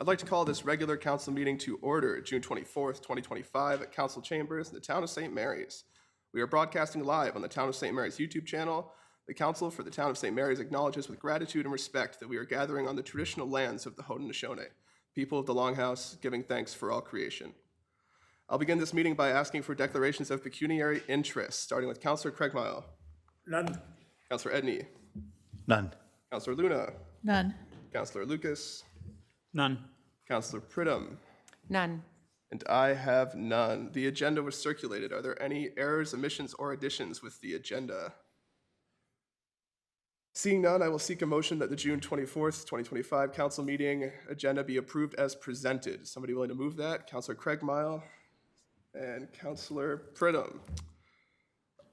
I'd like to call this regular council meeting to order, June 24th, 2025, at Council Chambers in the town of St. Mary's. We are broadcasting live on the Town of St. Mary's YouTube channel. The Council for the Town of St. Mary's acknowledges with gratitude and respect that we are gathering on the traditional lands of the Haudenosaunee, people of the Longhouse, giving thanks for all creation. I'll begin this meeting by asking for declarations of pecuniary interest, starting with Councillor Craigmile. None. Councillor Edney. None. Councillor Luna. None. Councillor Lucas. None. Councillor Pridham. None. And I have none. The agenda was circulated. Are there any errors, omissions, or additions with the agenda? Seeing none, I will seek a motion that the June 24th, 2025 council meeting agenda be approved as presented. Somebody willing to move that? Councillor Craigmile and Councillor Pridham.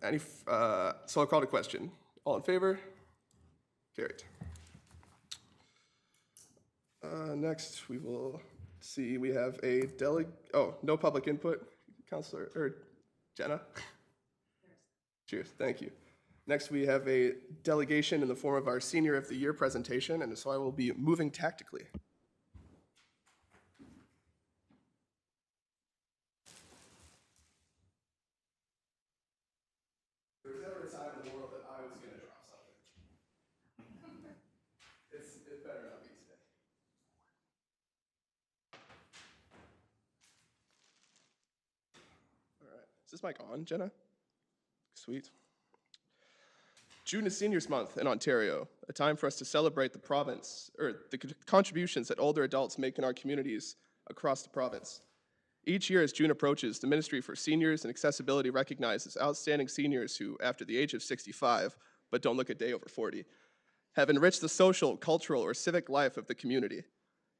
So I'll call to question. All in favor? Carried. Next, we will see, we have a no public input. Councillor, or Jenna? Cheers, thank you. Next, we have a delegation in the form of our Senior of the Year presentation, and so I will be moving tactically. There was never a time in the world that I was going to drop something. It better not be today. All right, is this mic on, Jenna? Sweet. June is Seniors Month in Ontario, a time for us to celebrate the province, or the contributions that older adults make in our communities across the province. Each year as June approaches, the Ministry for Seniors and Accessibility recognizes outstanding seniors who, after the age of 65, but don't look a day over 40, have enriched the social, cultural, or civic life of the community.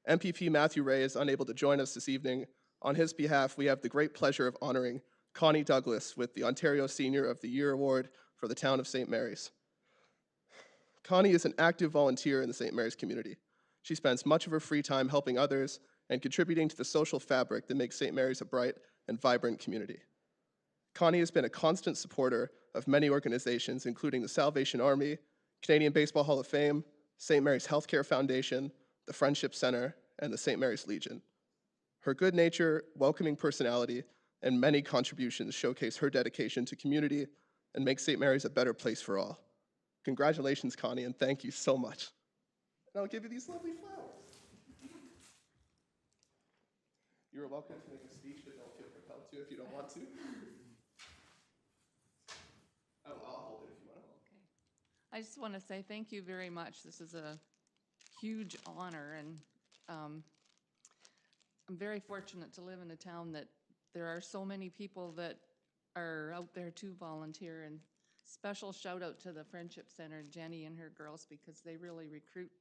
MPP Matthew Ray is unable to join us this evening. On his behalf, we have the great pleasure of honoring Connie Douglas with the Ontario Senior of the Year Award for the town of St. Mary's. Connie is an active volunteer in the St. Mary's community. She spends much of her free time helping others and contributing to the social fabric that makes St. Mary's a bright and vibrant community. Connie has been a constant supporter of many organizations, including the Salvation Army, Canadian Baseball Hall of Fame, St. Mary's Healthcare Foundation, the Friendship Center, and the St. Mary's Legion. Her good nature, welcoming personality, and many contributions showcase her dedication to community and make St. Mary's a better place for all. Congratulations, Connie, and thank you so much. And I'll give you these lovely flowers. You're welcome to make a speech, but don't feel compelled to if you don't want to. I'll hold it if you want to hold it. I just want to say thank you very much. This is a huge honor, and I'm very fortunate to live in a town that there are so many people that are out there to volunteer, and special shout out to the Friendship Center, Jenny and her girls, because they really recruit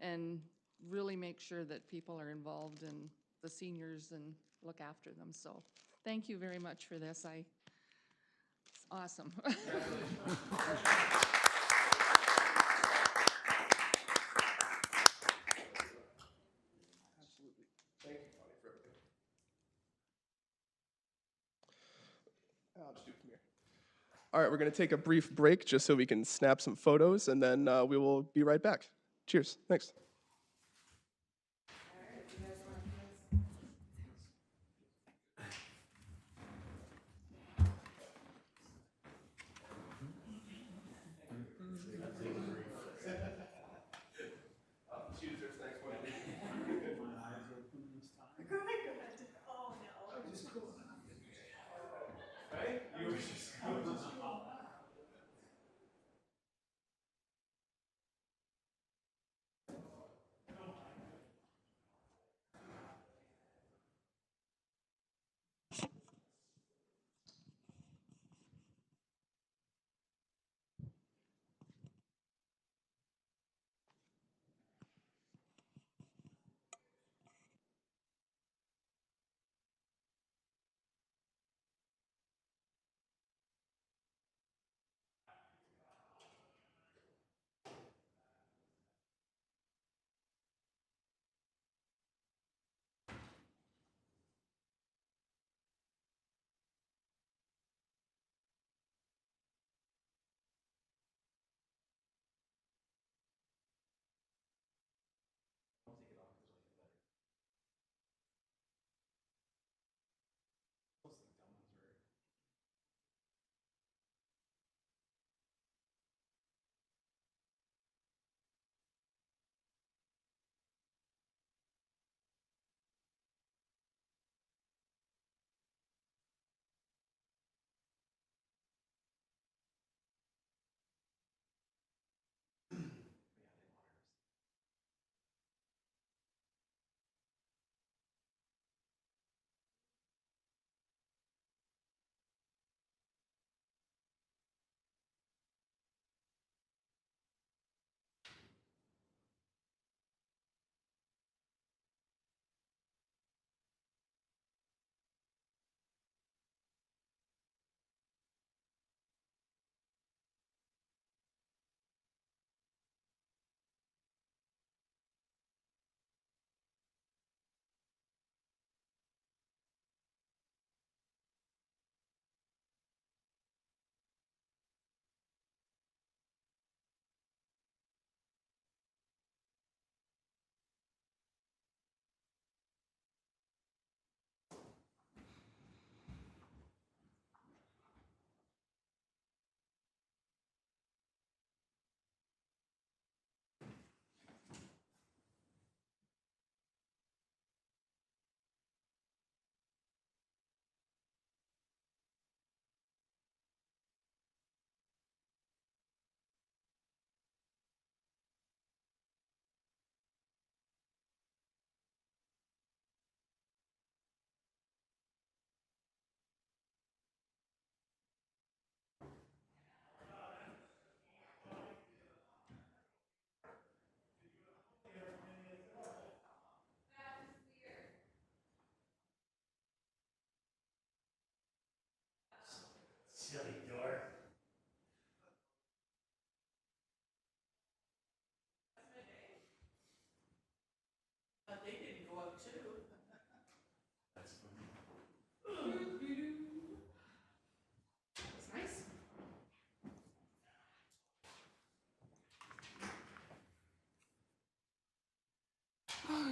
and really make sure that people are involved in the seniors and look after them. So thank you very much for this. It's awesome. Absolutely. Thank you, Connie, for everything. I'll just do it from here. All right, we're going to take a brief break just so we can snap some photos, and then we will be right back. Cheers. Thanks.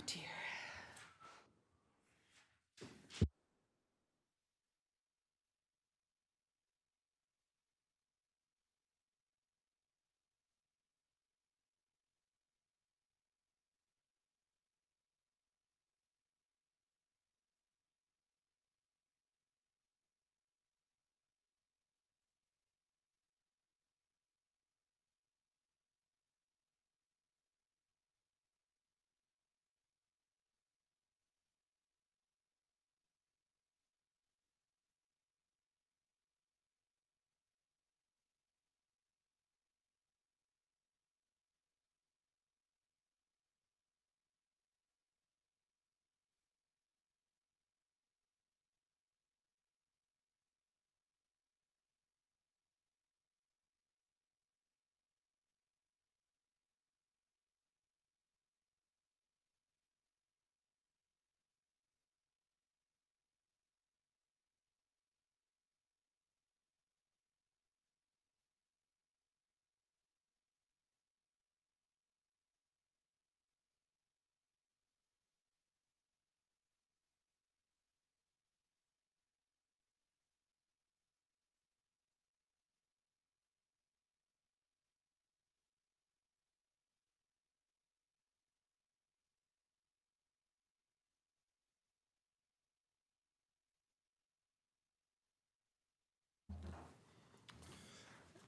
dear.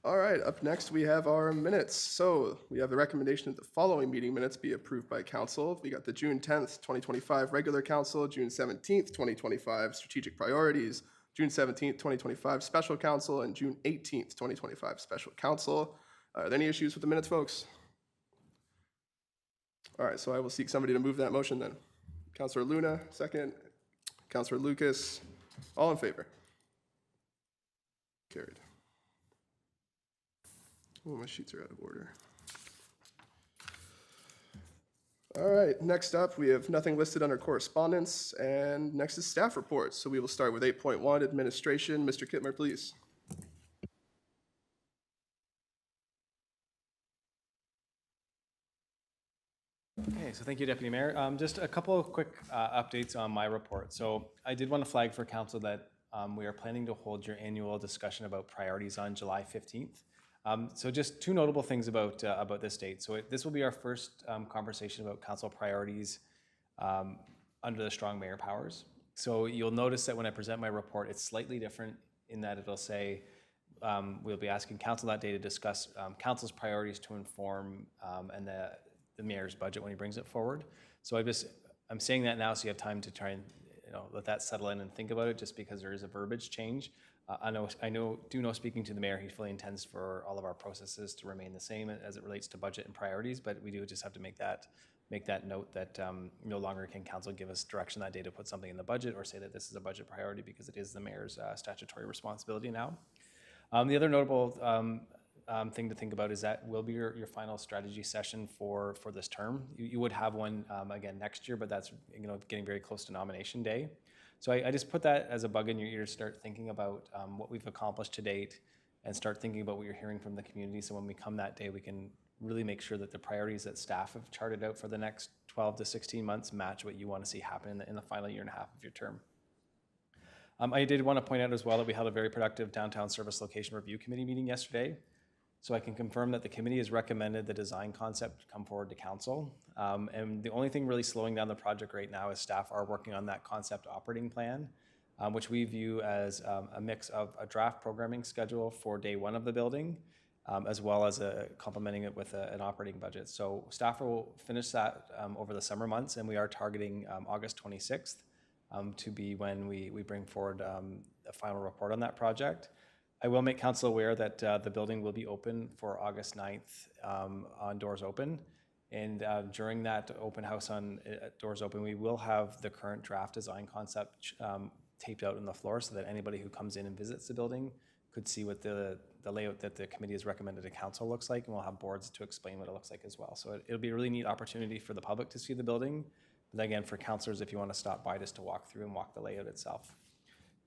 All right, up next we have our minutes. So we have the recommendation that the following meeting minutes be approved by council. We got the June 10th, 2025 regular council, June 17th, 2025 strategic priorities, June 17th, 2025 special council, and June 18th, 2025 special council. Are there any issues with the minutes, folks? All right, so I will seek somebody to move that motion then. Councilor Luna, second. Councilor Lucas, all in favor? Carried. Oh, my sheets are out of order. All right, next up, we have nothing listed under correspondence, and next is staff reports. So we will start with 8.1, administration. Mr. Kittmer, please. Okay, so thank you, Deputy Mayor. Just a couple of quick updates on my report. So I did want to flag for council that we are planning to hold your annual discussion about priorities on July 15th. So just two notable things about this date. So this will be our first conversation about council priorities under the strong mayor powers. So you'll notice that when I present my report, it's slightly different in that it'll say we'll be asking council that day to discuss council's priorities to inform and the mayor's budget when he brings it forward. So I'm saying that now so you have time to try and let that settle in and think about it, just because there is a verbiage change. I do know speaking to the mayor, he fully intends for all of our processes to remain the same as it relates to budget and priorities, but we do just have to make that note that no longer can council give us direction that day to put something in the budget or say that this is a budget priority, because it is the mayor's statutory responsibility now. The other notable thing to think about is that will be your final strategy session for this term. You would have one again next year, but that's getting very close to nomination day. So I just put that as a bug in your ear to start thinking about what we've accomplished to date and start thinking about what you're hearing from the community. So when we come that day, we can really make sure that the priorities that staff have charted out for the next 12 to 16 months match what you want to see happen in the final year and a half of your term. I did want to point out as well that we held a very productive Downtown Service Location Review Committee meeting yesterday. So I can confirm that the committee has recommended the design concept come forward to council. And the only thing really slowing down the project right now is staff are working on that concept operating plan, which we view as a mix of a draft programming schedule for day one of the building, as well as complementing it with an operating budget. So staff will finish that over the summer months, and we are targeting August 26th to be when we bring forward a final report on that project. I will make council aware that the building will be open for August 9th on Doors Open. And during that open house on Doors Open, we will have the current draft design concept taped out on the floor so that anybody who comes in and visits the building could see what the layout that the committee has recommended to council looks like, and we'll have boards to explain what it looks like as well. So it'll be a really neat opportunity for the public to see the building. But again, for councilors, if you want to stop by just to walk through and walk the layout itself.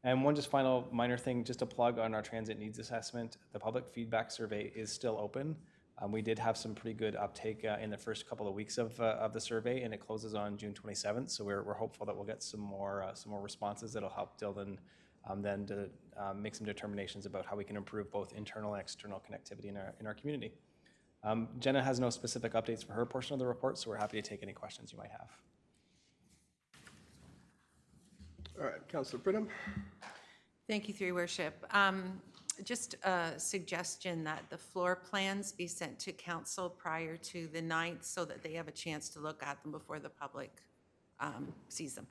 And one just final minor thing, just a plug on our transit needs assessment. The public feedback survey is still open. We did have some pretty good uptake in the first couple of weeks of the survey, and it closes on June 27th. So we're hopeful that we'll get some more responses that'll help Dylan then to make some determinations about how we can improve both internal and external connectivity in our community. Jenna has no specific updates for her portion of the report, so we're happy to take any questions you might have. All right, Councillor Pridham. Thank you, through your worship. Just a suggestion that the floor plans be sent to council prior to the 9th so that they have a chance to look at them before the public sees them.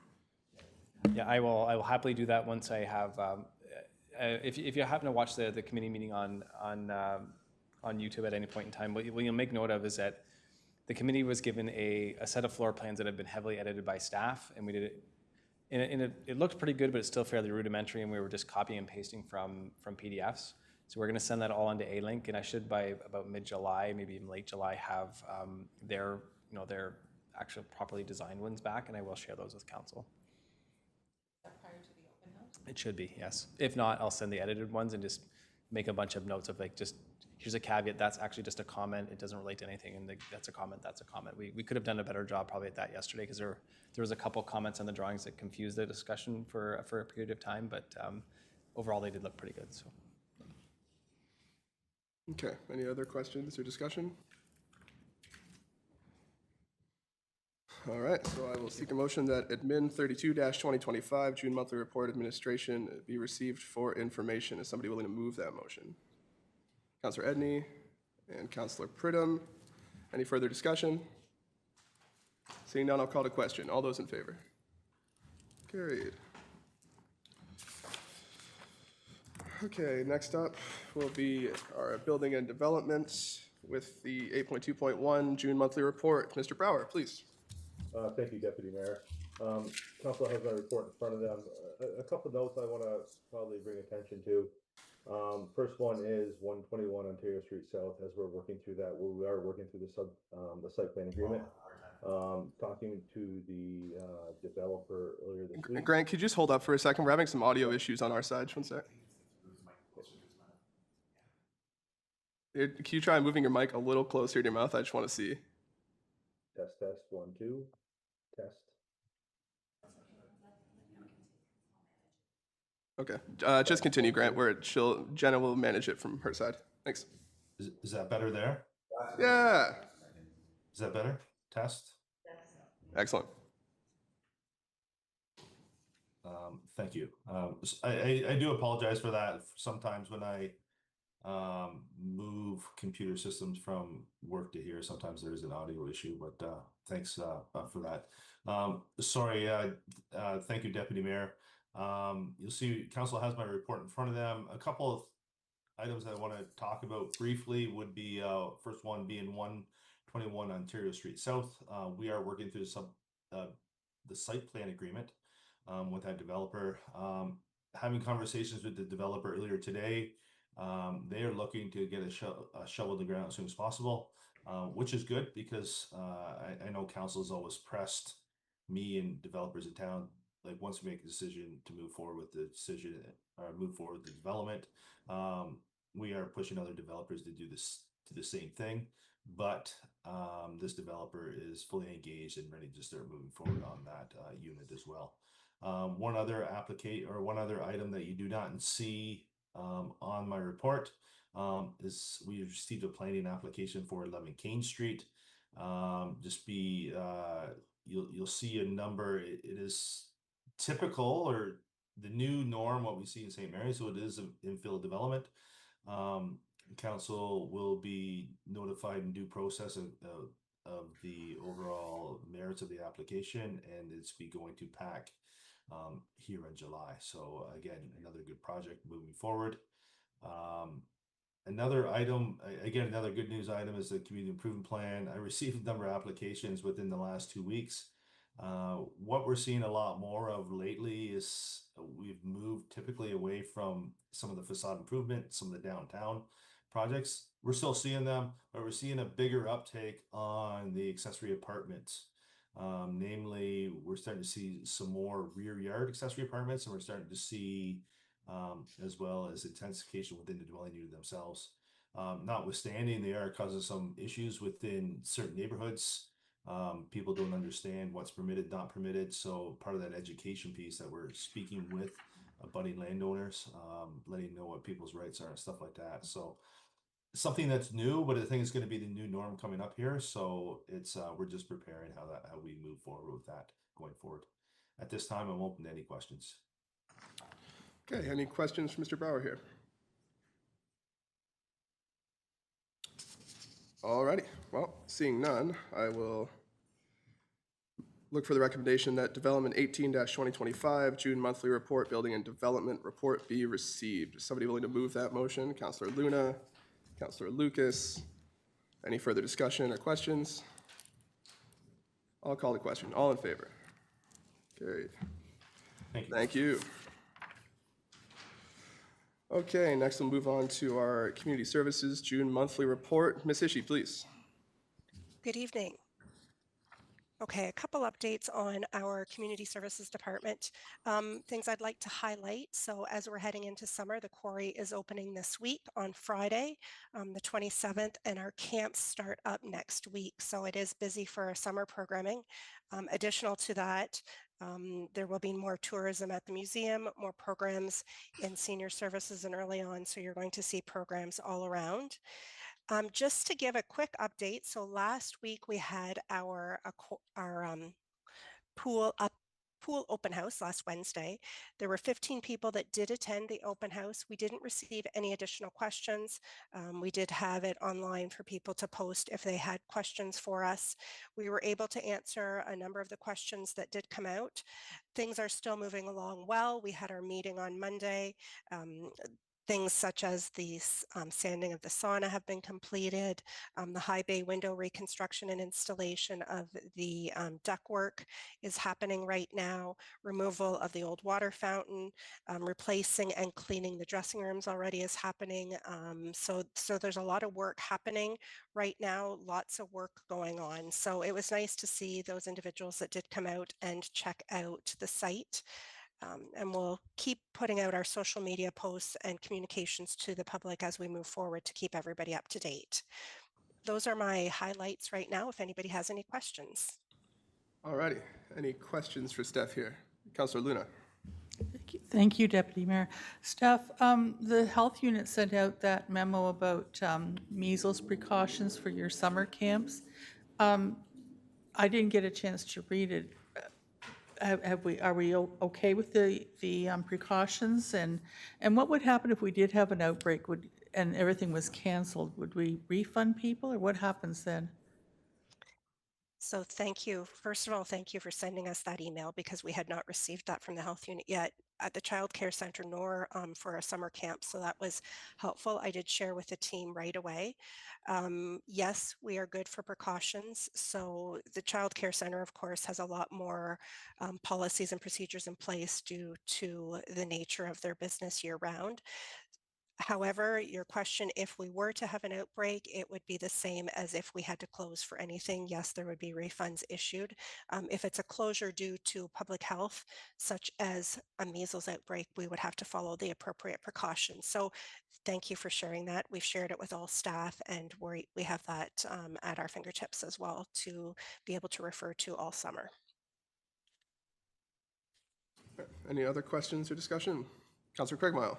Yeah, I will happily do that once I have. If you happen to watch the committee meeting on YouTube at any point in time, what you'll make note of is that the committee was given a set of floor plans that had been heavily edited by staff, and we did it. It looked pretty good, but it's still fairly rudimentary, and we were just copying and pasting from PDFs. So we're going to send that all onto A-Link, and I should by about mid-July, maybe even late July, have their actual properly designed ones back, and I will share those with council. Prior to the open house? It should be, yes. If not, I'll send the edited ones and just make a bunch of notes of like, just here's a caveat, that's actually just a comment, it doesn't relate to anything, and that's a comment, that's a comment. We could have done a better job probably at that yesterday, because there was a couple comments on the drawings that confused the discussion for a period of time, but overall they did look pretty good. So. Okay, any other questions or discussion? All right, so I will seek a motion that admin 32-2025, June monthly report administration, be received for information. Is somebody willing to move that motion? Councillor Edney and Councillor Pridham. Any further discussion? Seeing none, I'll call to question. All those in favor? Carried. Okay, next up will be our building and development with the 8.2.1 June monthly report. Mr. Brower, please. Thank you, Deputy Mayor. Council has my report in front of them. A couple of notes I want to probably bring attention to. First one is 121 Ontario Street South. As we're working through that, we are working through the site plan agreement. Talking to the developer earlier this week. Grant, could you just hold up for a second? We're having some audio issues on our side. Just one sec. Can you try moving your mic a little closer to your mouth? I just want to see. Test, 1, 2, test. Okay, just continue, Grant. Jenna will manage it from her side. Thanks. Is that better there? Yeah. Is that better? Test? Excellent. Thank you. I do apologize for that. Sometimes when I move computer systems from work to here, sometimes there is an audio issue, but thanks for that. Sorry, thank you, Deputy Mayor. You'll see council has my report in front of them. A couple of items I want to talk about briefly would be first one being 121 Ontario Street South. We are working through the site plan agreement with that developer. Having conversations with the developer earlier today, they are looking to get a shovel in the ground as soon as possible, which is good because I know council has always pressed me and developers in town. Like once we make a decision to move forward with the decision or move forward with the development, we are pushing other developers to do the same thing. But this developer is fully engaged and ready to start moving forward on that unit as well. One other item that you do not see on my report is we received a planning application for 11 Kane Street. You'll see a number. It is typical or the new norm what we see in St. Mary's, so it is an infill development. Council will be notified in due process of the overall merits of the application, and it's going to PAC here in July. So again, another good project moving forward. Another good news item is the community improvement plan. I received a number of applications within the last 2 weeks. What we're seeing a lot more of lately is we've moved typically away from some of the facade improvement, some of the downtown projects. We're still seeing them, but we're seeing a bigger uptake on the accessory apartments. Namely, we're starting to see some more rear yard accessory apartments, and we're starting to see as well as intensification within the dwelling unit themselves. Notwithstanding, they are causing some issues within certain neighborhoods. People don't understand what's permitted, not permitted. So part of that education piece that we're speaking with budding landowners, letting know what people's rights are and stuff like that. So something that's new, but I think it's going to be the new norm coming up here. So it's we're just preparing how we move forward with that going forward. At this time, I'm open to any questions. Okay, any questions for Mr. Brower here? Alrighty, well, seeing none, I will look for the recommendation that Development 18-2025, June monthly report, building and development report be received. Is somebody willing to move that motion? Councillor Luna, Councillor Lucas. Any further discussion or questions? I'll call the question. All in favor? Carried. Thank you. Thank you. Okay, next we'll move on to our Community Services June monthly report. Ms. Ishii, please. Good evening. Okay, a couple updates on our Community Services Department. Things I'd like to highlight. So as we're heading into summer, the quarry is opening this week on Friday, the 27th, and our camps start up next week. So it is busy for our summer programming. Additional to that, there will be more tourism at the museum, more programs in senior services and early on. So you're going to see programs all around. Just to give a quick update, so last week we had our pool open house last Wednesday. There were 15 people that did attend the open house. We didn't receive any additional questions. We did have it online for people to post if they had questions for us. We were able to answer a number of the questions that did come out. Things are still moving along well. We had our meeting on Monday. Things such as the sanding of the sauna have been completed. The high bay window reconstruction and installation of the ductwork is happening right now. Removal of the old water fountain, replacing and cleaning the dressing rooms already is happening. So there's a lot of work happening right now, lots of work going on. So it was nice to see those individuals that did come out and check out the site. And we'll keep putting out our social media posts and communications to the public as we move forward to keep everybody up to date. Those are my highlights right now, if anybody has any questions. Alrighty, any questions for Steph here? Councillor Luna. Thank you, Deputy Mayor. Steph, the health unit sent out that memo about measles precautions for your summer camps. I didn't get a chance to read it. Are we okay with the precautions? And what would happen if we did have an outbreak and everything was canceled? Would we refund people, or what happens then? So thank you. First of all, thank you for sending us that email, because we had not received that from the health unit yet at the Child Care Center, nor for our summer camp. So that was helpful. I did share with the team right away. Yes, we are good for precautions. So the Child Care Center, of course, has a lot more policies and procedures in place due to the nature of their business year round. However, your question, if we were to have an outbreak, it would be the same as if we had to close for anything. Yes, there would be refunds issued. If it's a closure due to public health, such as a measles outbreak, we would have to follow the appropriate precautions. So thank you for sharing that. We've shared it with all staff, and we have that at our fingertips as well to be able to refer to all summer. Any other questions or discussion? Councillor Craigmile.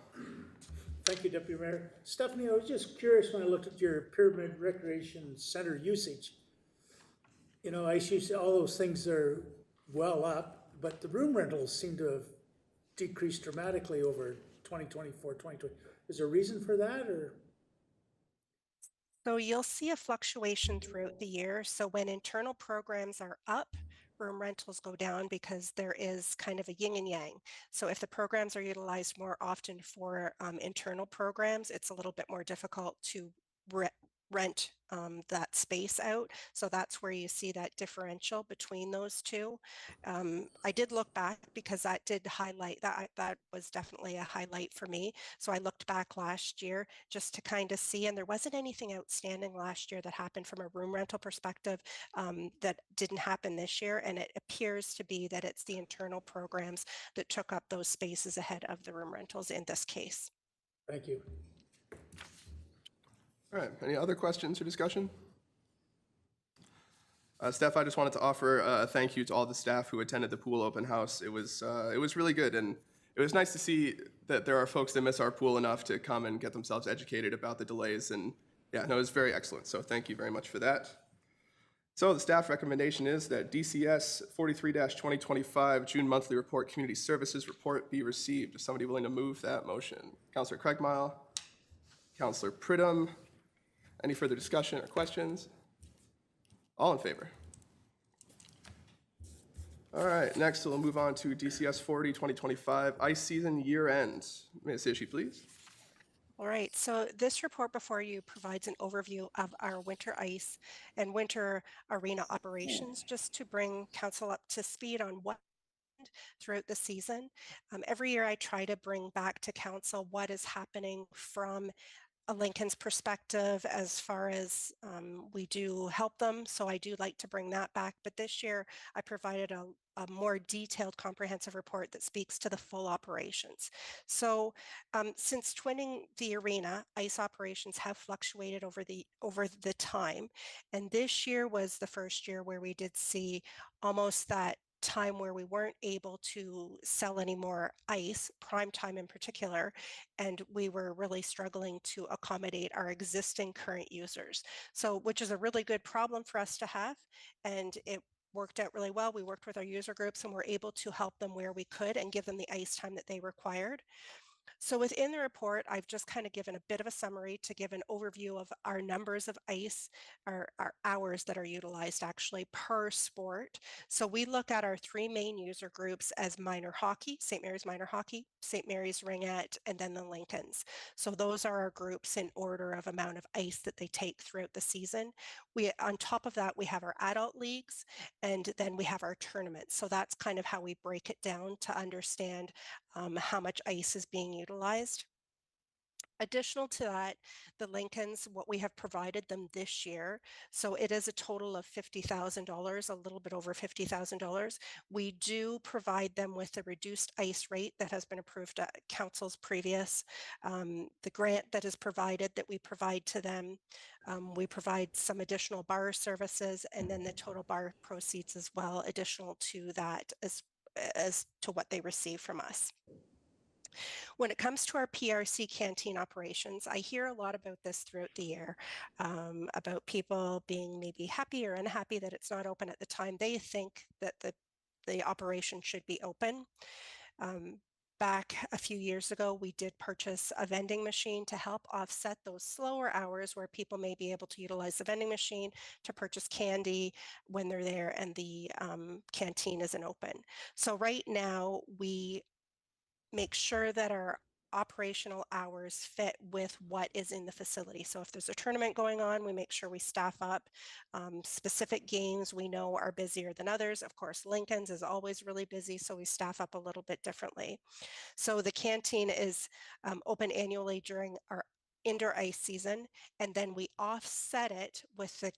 Thank you, Deputy Mayor. Stephanie, I was just curious when I looked at your Pyramid Recreation Center usage. You know, I see all those things are well up, but the room rentals seem to have decreased dramatically over 2024, 2020. Is there a reason for that, or? So you'll see a fluctuation throughout the year. So when internal programs are up, room rentals go down, because there is kind of a yin and yang. So if the programs are utilized more often for internal programs, it's a little bit more difficult to rent that space out. So that's where you see that differential between those two. I did look back, because that did highlight that was definitely a highlight for me. So I looked back last year just to kind of see, and there wasn't anything outstanding last year that happened from a room rental perspective that didn't happen this year. And it appears to be that it's the internal programs that took up those spaces ahead of the room rentals in this case. Thank you. All right, any other questions or discussion? Steph, I just wanted to offer a thank you to all the staff who attended the pool open house. It was really good, and it was nice to see that there are folks that miss our pool enough to come and get themselves educated about the delays. And yeah, no, it was very excellent. So thank you very much for that. So the staff recommendation is that DCS 43-2025 June monthly report, community services report be received. Is somebody willing to move that motion? Councillor Craigmile, Councillor Pridham. Any further discussion or questions? All in favor? All right, next we'll move on to DCS 40-2025 ice season year end. Ms. Ishii, please. All right, so this report before you provides an overview of our winter ice and winter arena operations, just to bring council up to speed on what throughout the season. Every year I try to bring back to council what is happening from a Lincoln's perspective as far as we do help them. So I do like to bring that back. But this year I provided a more detailed comprehensive report that speaks to the full operations. So since twinning the arena, ice operations have fluctuated over the time. And this year was the first year where we did see almost that time where we weren't able to sell any more ice, prime time in particular, and we were really struggling to accommodate our existing current users. So, which is a really good problem for us to have, and it worked out really well. We worked with our user groups and were able to help them where we could and give them the ice time that they required. So within the report, I've just kind of given a bit of a summary to give an overview of our numbers of ice, our hours that are utilized actually per sport. So we look at our three main user groups as minor hockey, St. Mary's Minor Hockey, St. Mary's Ringette, and then the Lincolns. So those are our groups in order of amount of ice that they take throughout the season. On top of that, we have our adult leagues, and then we have our tournaments. So that's kind of how we break it down to understand how much ice is being utilized. Additional to that, the Lincolns, what we have provided them this year, so it is a total of $50,000, a little bit over $50,000. We do provide them with a reduced ice rate that has been approved at council's previous. The grant that is provided that we provide to them, we provide some additional bar services, and then the total bar proceeds as well, additional to that as to what they receive from us. When it comes to our PRC canteen operations, I hear a lot about this throughout the year, about people being maybe happy or unhappy that it's not open at the time they think that the operation should be open. Back a few years ago, we did purchase a vending machine to help offset those slower hours where people may be able to utilize the vending machine to purchase candy when they're there and the canteen isn't open. So right now, we make sure that our operational hours fit with what is in the facility. So if there's a tournament going on, we make sure we staff up. Specific games we know are busier than others. Of course, Lincoln's is always really busy, so we staff up a little bit differently. So the canteen is open annually during our indoor ice season, and then we offset it with the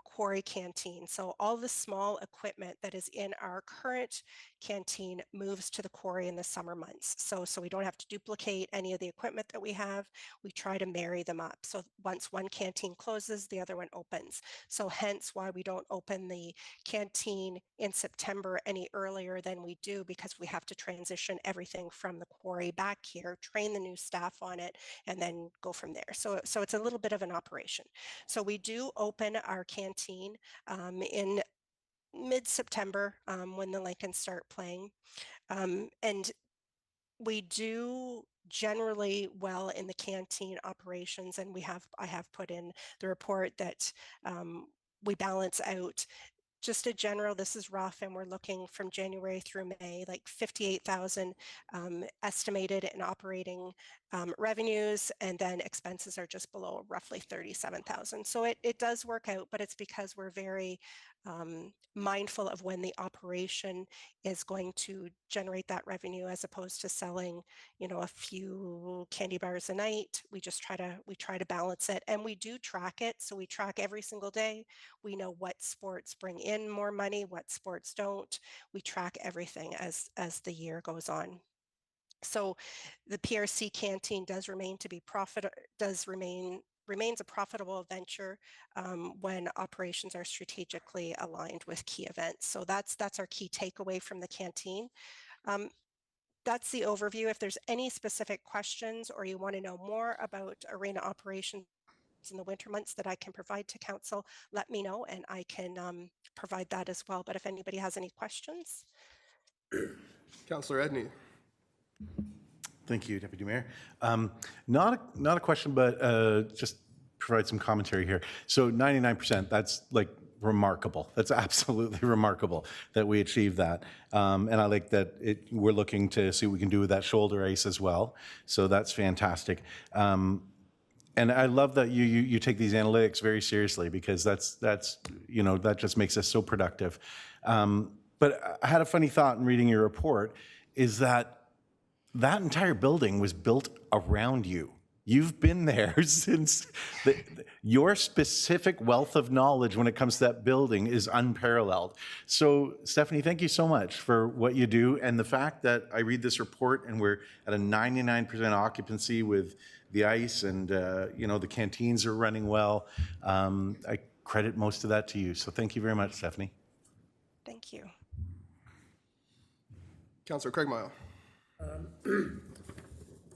quarry canteen. So all the small equipment that is in our current canteen moves to the quarry in the summer months. So we don't have to duplicate any of the equipment that we have. We try to marry them up. So once one canteen closes, the other one opens. So hence why we don't open the canteen in September any earlier than we do, because we have to transition everything from the quarry back here, train the new staff on it, and then go from there. So it's a little bit of an operation. So we do open our canteen in mid-September when the Lincolns start playing. And we do generally well in the canteen operations, and I have put in the report that we balance out. Just a general, this is rough, and we're looking from January through May, like 58,000 estimated in operating revenues, and then expenses are just below roughly 37,000. So it does work out, but it's because we're very mindful of when the operation is going to generate that revenue, as opposed to selling, a few candy bars a night. We try to balance it, and we do track it. So we track every single day. We know what sports bring in more money, what sports don't. We track everything as the year goes on. So the PRC canteen does remain remains a profitable venture when operations are strategically aligned with key events. So that's our key takeaway from the canteen. That's the overview. If there's any specific questions or you want to know more about arena operations in the winter months that I can provide to council, let me know and I can provide that as well. But if anybody has any questions. Councillor Edney. Thank you, Deputy Mayor. Not a question, but just provide some commentary here. So 99%, that's like remarkable. That's absolutely remarkable that we achieved that. And I like that we're looking to see what we can do with that shoulder ice as well. So that's fantastic. And I love that you take these analytics very seriously, because that's you know, that just makes us so productive. But I had a funny thought in reading your report, is that entire building was built around you. You've been there since your specific wealth of knowledge when it comes to that building is unparalleled. So Stephanie, thank you so much for what you do. And the fact that I read this report and we're at a 99% occupancy with the ice and, you know, the canteens are running well. I credit most of that to you. So thank you very much, Stephanie. Thank you. Councillor Craigmile.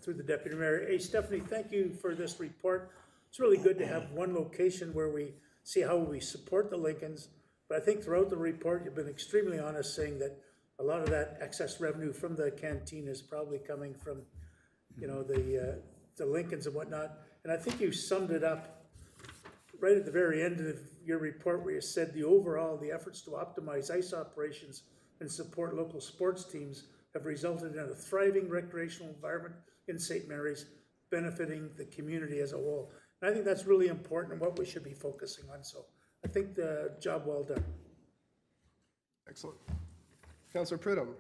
Through the Deputy Mayor. Hey, Stephanie, thank you for this report. It's really good to have one location where we see how we support the Lincolns. But I think throughout the report, you've been extremely honest, saying that a lot of that excess revenue from the canteen is probably coming from, you know, the Lincolns and whatnot. And I think you summed it up right at the very end of your report, where you said the efforts to optimize ice operations and support local sports teams have resulted in a thriving recreational environment in St. Mary's, benefiting the community as a whole. And I think that's really important and what we should be focusing on. So I think the job well done. Excellent. Councillor Pridham.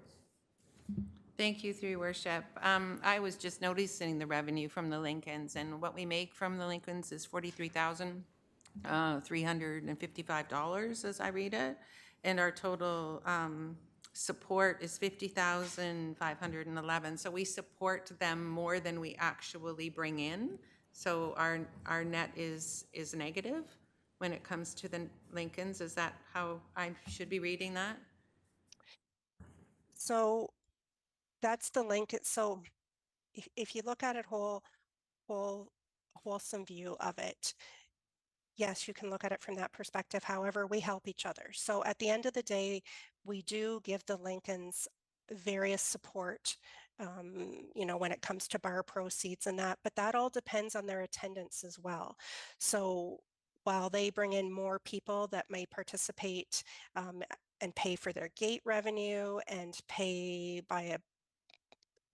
Thank you, through your worship. I was just noticing the revenue from the Lincolns, and what we make from the Lincolns is $43,355 as I read it. And our total support is $50,511. So we support them more than we actually bring in. So our net is negative when it comes to the Lincolns. Is that how I should be reading that? So that's the link. So if you look at it wholesome view of it, yes, you can look at it from that perspective. However, we help each other. So at the end of the day, we do give the Lincolns various support, you know, when it comes to bar proceeds and that, but that all depends on their attendance as well. So while they bring in more people that may participate and pay for their gate revenue and pay by a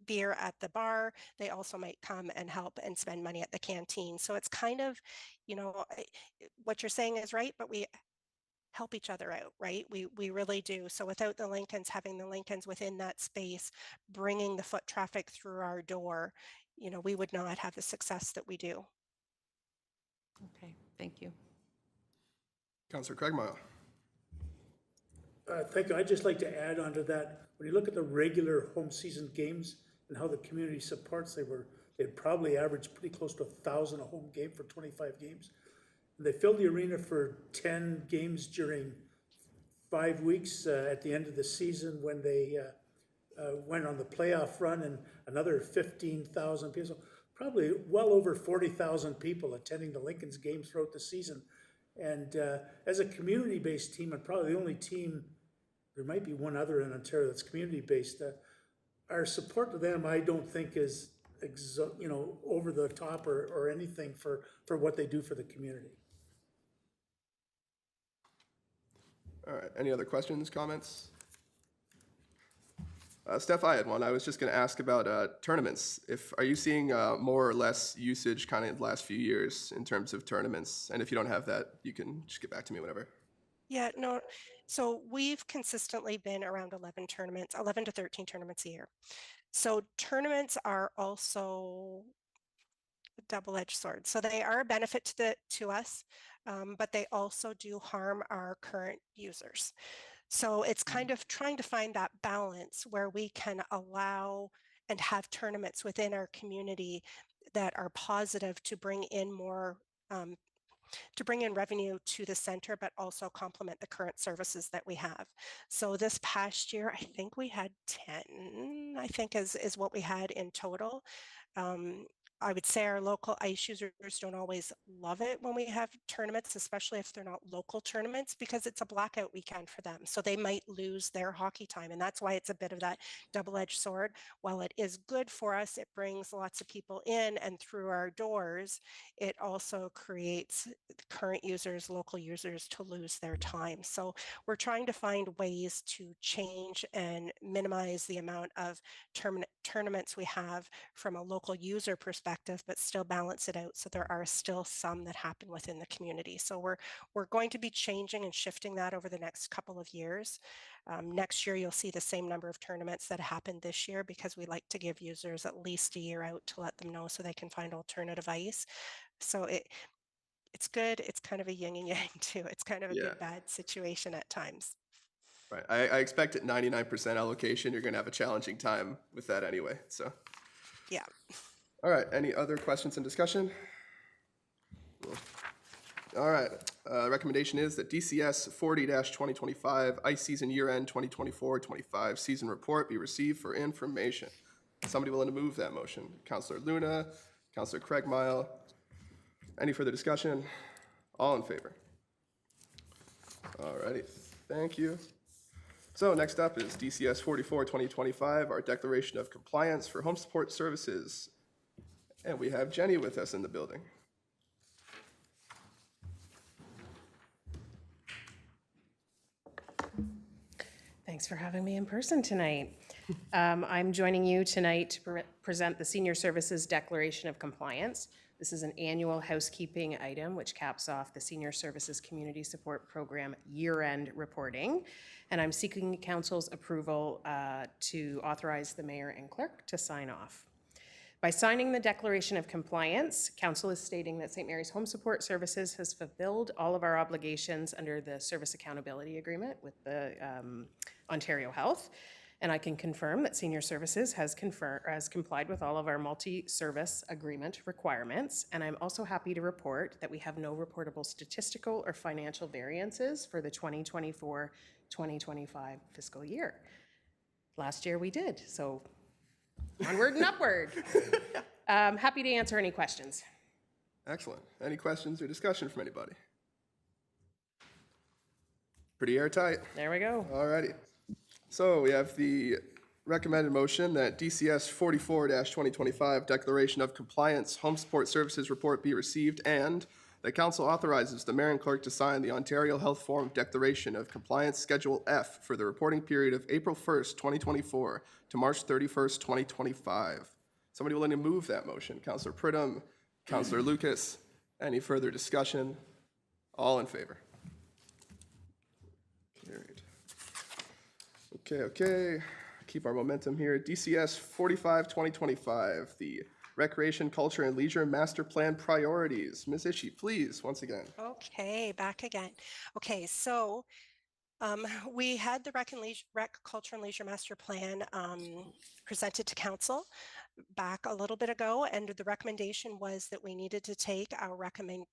beer at the bar, they also might come and help and spend money at the canteen. So it's kind of, you know, what you're saying is right, but we help each other out, right? We really do. So without the Lincolns, having the Lincolns within that space, bringing the foot traffic through our door, you know, we would not have the success that we do. Okay, thank you. Councillor Craigmile. Thank you. I'd just like to add on to that. When you look at the regular home season games and how the community supports, they'd probably average pretty close to 1,000 a home game for 25 games. And they filled the arena for 10 games during 5 weeks at the end of the season when they went on the playoff run, and another 15,000 people. So probably well over 40,000 people attending the Lincolns games throughout the season. And as a community-based team, and probably the only team, there might be one other in Ontario that's community-based, our support to them, I don't think is, you know, over the top or anything for what they do for the community. All right, any other questions, comments? Steph, I had one. I was just going to ask about tournaments. Are you seeing more or less usage kind of the last few years in terms of tournaments? And if you don't have that, you can just get back to me whenever. Yeah, no. So we've consistently been around 11 to 13 tournaments a year. So tournaments are also a double-edged sword. So they are a benefit to us, but they also do harm our current users. So it's kind of trying to find that balance where we can allow and have tournaments within our community that are positive to bring in more to bring in revenue to the center, but also complement the current services that we have. So this past year, I think we had 10, I think is what we had in total. I would say our local ice users don't always love it when we have tournaments, especially if they're not local tournaments, because it's a blackout weekend for them. So they might lose their hockey time. And that's why it's a bit of that double-edged sword. While it is good for us, it brings lots of people in and through our doors, it also creates current users, local users to lose their time. So we're trying to find ways to change and minimize the amount of tournaments we have from a local user perspective, but still balance it out so there are still some that happen within the community. So we're going to be changing and shifting that over the next couple of years. Next year, you'll see the same number of tournaments that happened this year because we like to give users at least a year out to let them know so they can find alternative ice. So it's good. It's kind of a yin and yang too. It's kind of a Yeah. good, bad situation at times. Right. I expect at 99% allocation, you're going to have a challenging time with that anyway. So, Yeah. all right. Any other questions and discussion? Cool. All right. Recommendation is that DCS 40-2025 ice season year-end 2024-25 season report be received for information. Somebody willing to move that motion? Councillor Luna, Councillor Craigmile. Any further discussion? All in favor? All righty. Thank you. So next up is DCS 44-2025, our declaration of compliance for home support services. And we have Jenny with us in the building. Thanks for having me in person tonight. I'm joining you tonight to present the Senior Services Declaration of Compliance. This is an annual housekeeping item which caps off the Senior Services Community Support Program year-end reporting. And I'm seeking Council's approval to authorize the Mayor and Clerk to sign off. By signing the Declaration of Compliance, Council is stating that St. Mary's Home Support Services has fulfilled all of our obligations under the Service Accountability Agreement with the Ontario Health. And I can confirm that Senior Services has complied with all of our multi-service agreement requirements. And I'm also happy to report that we have no reportable statistical or financial variances for the 2024-2025 fiscal year. Last year we did, so onward and upward. Happy to answer any questions. Excellent. Any questions or discussion from anybody? Pretty airtight. There we go. All righty. So we have the recommended motion that DCS 44-2025 Declaration of Compliance Home Support Services Report be received and that Council authorizes the Mayor and Clerk to sign the Ontario Health Forum Declaration of Compliance Schedule F for the reporting period of April 1st, 2024 to March 31st, 2025. Somebody willing to move that motion? Councillor Pridham, Councillor Lucas. Any further discussion? All in favor? Carried. Okay. Keep our momentum here. DCS 45-2025, the Recreation, Culture, and Leisure Master Plan Priorities. Ms. Ishii, please, once again. Okay, back again. Okay, so we had the Rec, Culture, and Leisure Master Plan presented to Council back a little bit ago, and the recommendation was that we needed to take our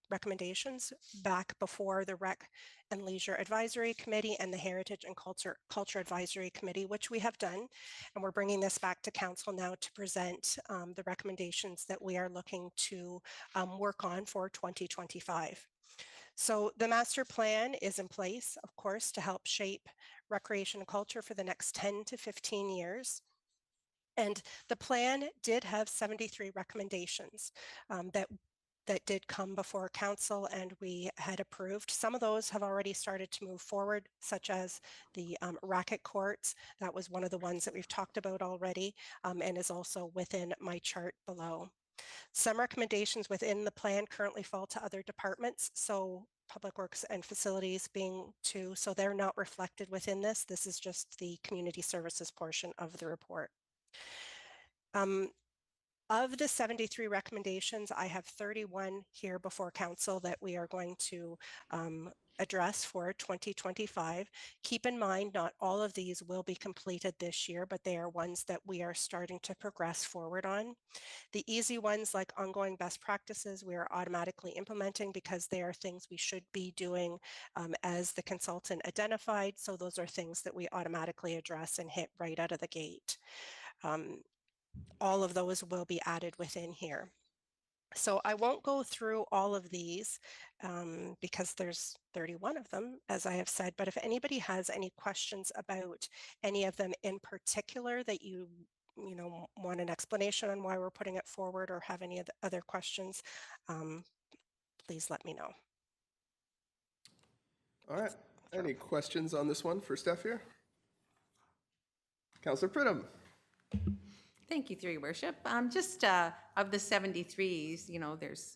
recommendations back before the Rec and Leisure Advisory Committee and the Heritage and Culture Advisory Committee, which we have done, and we're bringing this back to Council now to present the recommendations that we are looking to work on for 2025. So the master plan is in place, of course, to help shape recreation and culture for the next 10 to 15 years. And the plan did have 73 recommendations that did come before Council and we had approved. Some of those have already started to move forward, such as the racket courts. That was one of the ones that we've talked about already and is also within my chart below. Some recommendations within the plan currently fall to other departments, so Public Works and Facilities being two, so they're not reflected within this. This is just the community services portion of the report. Of the 73 recommendations, I have 31 here before Council that we are going to address for 2025. Keep in mind, not all of these will be completed this year, but they are ones that we are starting to progress forward on. The easy ones, like ongoing best practices, we are automatically implementing because they are things we should be doing as the consultant identified. So those are things that we automatically address and hit right out of the gate. All of those will be added within here. So I won't go through all of these because there's 31 of them, as I have said, but if anybody has any questions about any of them in particular that you want an explanation on why we're putting it forward or have any other questions, please let me know. All right. Any questions on this one for Steph here? Councillor Pridham. Thank you, through your worship. Just of the 73s, you know, there's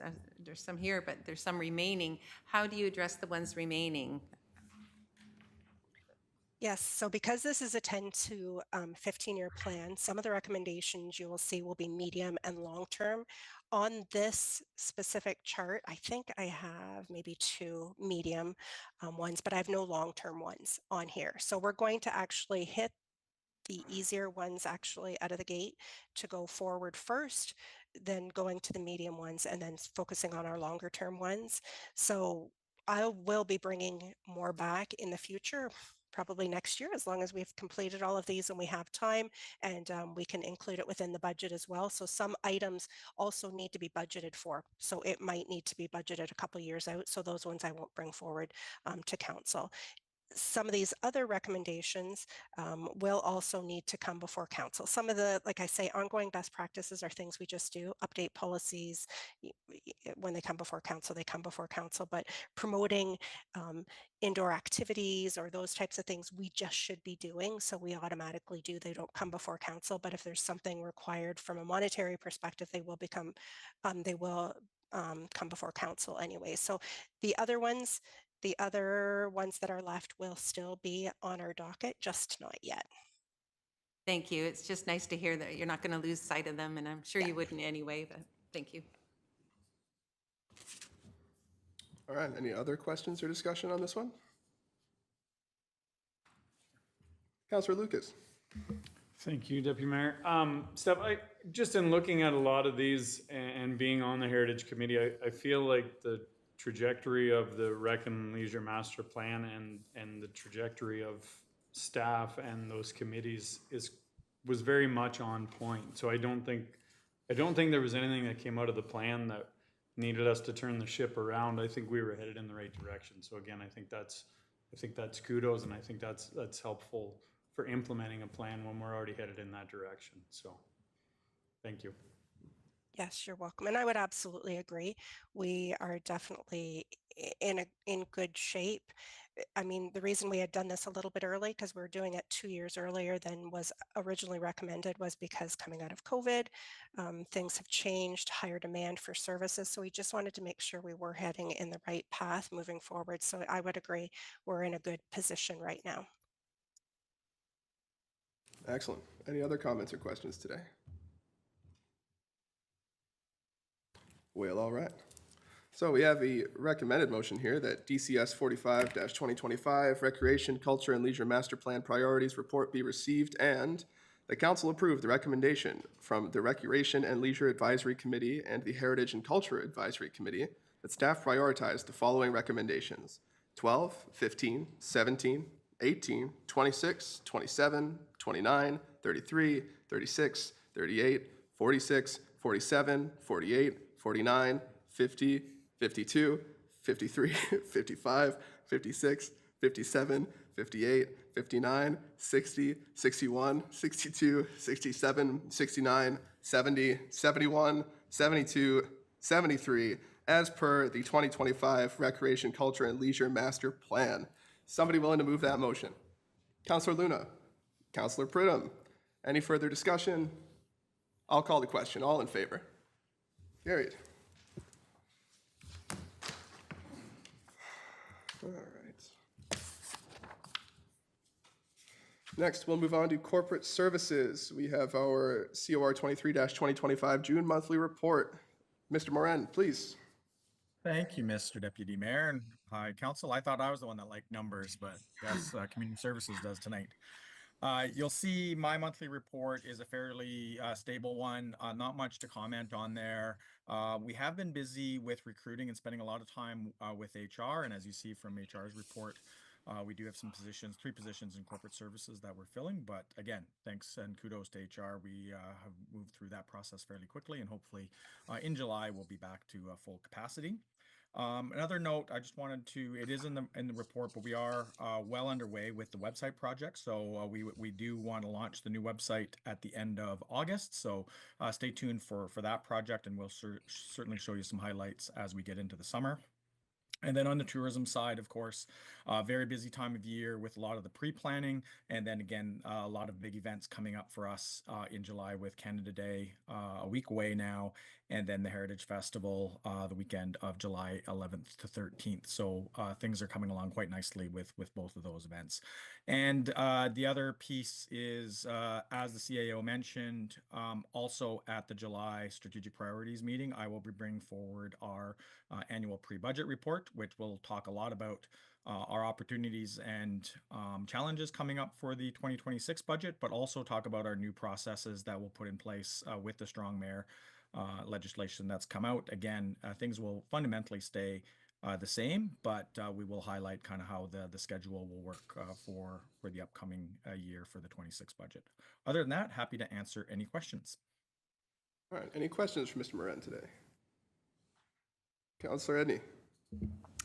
some here, but there's some remaining. How do you address the ones remaining? Yes, so because this is a 10 to 15-year plan, some of the recommendations you will see will be medium and long-term. On this specific chart, I think I have maybe 2 medium ones, but I have no long-term ones on here. So we're going to actually hit the easier ones actually out of the gate to go forward first, then going to the medium ones and then focusing on our longer term ones. So I will be bringing more back in the future, probably next year, as long as we've completed all of these and we have time, and we can include it within the budget as well. So some items also need to be budgeted for. So it might need to be budgeted a couple years out. So those ones I won't bring forward to council. Some of these other recommendations will also need to come before council. Some of the, like I say, ongoing best practices are things we just do, update policies. When they come before council, they come before council, but promoting indoor activities or those types of things we just should be doing. So we automatically do, they don't come before council, but if there's something required from a monetary perspective, they will come before council anyway. So the other ones that are left will still be on our docket, just not yet. Thank you. It's just nice to hear that you're not going to lose sight of them, and I'm sure you wouldn't anyway, but thank you. All right. Any other questions or discussion on this one? Councillor Lucas. Thank you, Deputy Mayor. Steph, just in looking at a lot of these and being on the Heritage Committee, I feel like the trajectory of the Rec and Leisure Master Plan and the trajectory of staff and those committees was very much on point. So I don't think there was anything that came out of the plan that needed us to turn the ship around. I think we were headed in the right direction. So again, I think that's kudos, and I think that's helpful for implementing a plan when we're already headed in that direction. So thank you. Yes, you're welcome. And I would absolutely agree. We are definitely in good shape. I mean, the reason we had done this a little bit early, because we were doing it 2 years earlier than was originally recommended, was because coming out of COVID, things have changed, higher demand for services. So we just wanted to make sure we were heading in the right path moving forward. So I would agree, we're in a good position right now. Excellent. Any other comments or questions today? Well, all right. So we have a recommended motion here that DCS 45-2025 Recreation, Culture, and Leisure Master Plan Priorities Report be received, and the council approve the recommendation from the Recreation and Leisure Advisory Committee and the Heritage and Culture Advisory Committee that staff prioritize the following recommendations: 12, 15, 17, 18, 26, 27, 29, 33, 36, 38, 46, 47, 48, 49, 50, 52, 53, 55, 56, 57, 58, 59, 60, 61, 62, 67, 69, 70, 71, 72, 73, as per the 2025 Recreation, Culture, and Leisure Master Plan. Somebody willing to move that motion? Councillor Luna. Councillor Pridham. Any further discussion? I'll call the question. All in favor? Carried. All right. Next, we'll move on to corporate services. We have our COR 23-2025 June monthly report. Mr. Moran, please. Thank you, Mr. Deputy Mayor, and Hi, Council. I thought I was the one that liked numbers, but that's Community Services does tonight. You'll see my monthly report is a fairly stable one. Not much to comment on there. We have been busy with recruiting and spending a lot of time with HR. And as you see from HR's report, we do have some positions, 3 positions in corporate services that we're filling. But again, thanks and kudos to HR. We have moved through that process fairly quickly, and hopefully in July we'll be back to full capacity. Another note, I just wanted to, it is in the report, but we are well underway with the website project. So we do want to launch the new website at the end of August. So stay tuned for that project, and we'll certainly show you some highlights as we get into the summer. And then on the tourism side, of course, very busy time of year with a lot of the pre-planning. And then again, a lot of big events coming up for us in July with Canada Day, a week away now. And then the Heritage Festival, the weekend of July 11th to 13th. So things are coming along quite nicely with both of those events. And the other piece is, as the CAO mentioned, also at the July Strategic Priorities meeting, I will be bringing forward our annual pre-budget report, which will talk a lot about our opportunities and challenges coming up for the 2026 budget, but also talk about our new processes that we'll put in place with the Strong Mayor legislation that's come out. Again, things will fundamentally stay the same, but we will highlight kind of how the schedule will work for the upcoming year for the 26 budget. Other than that, happy to answer any questions. All right, any questions for Mr. Morin today? Councillor Edney.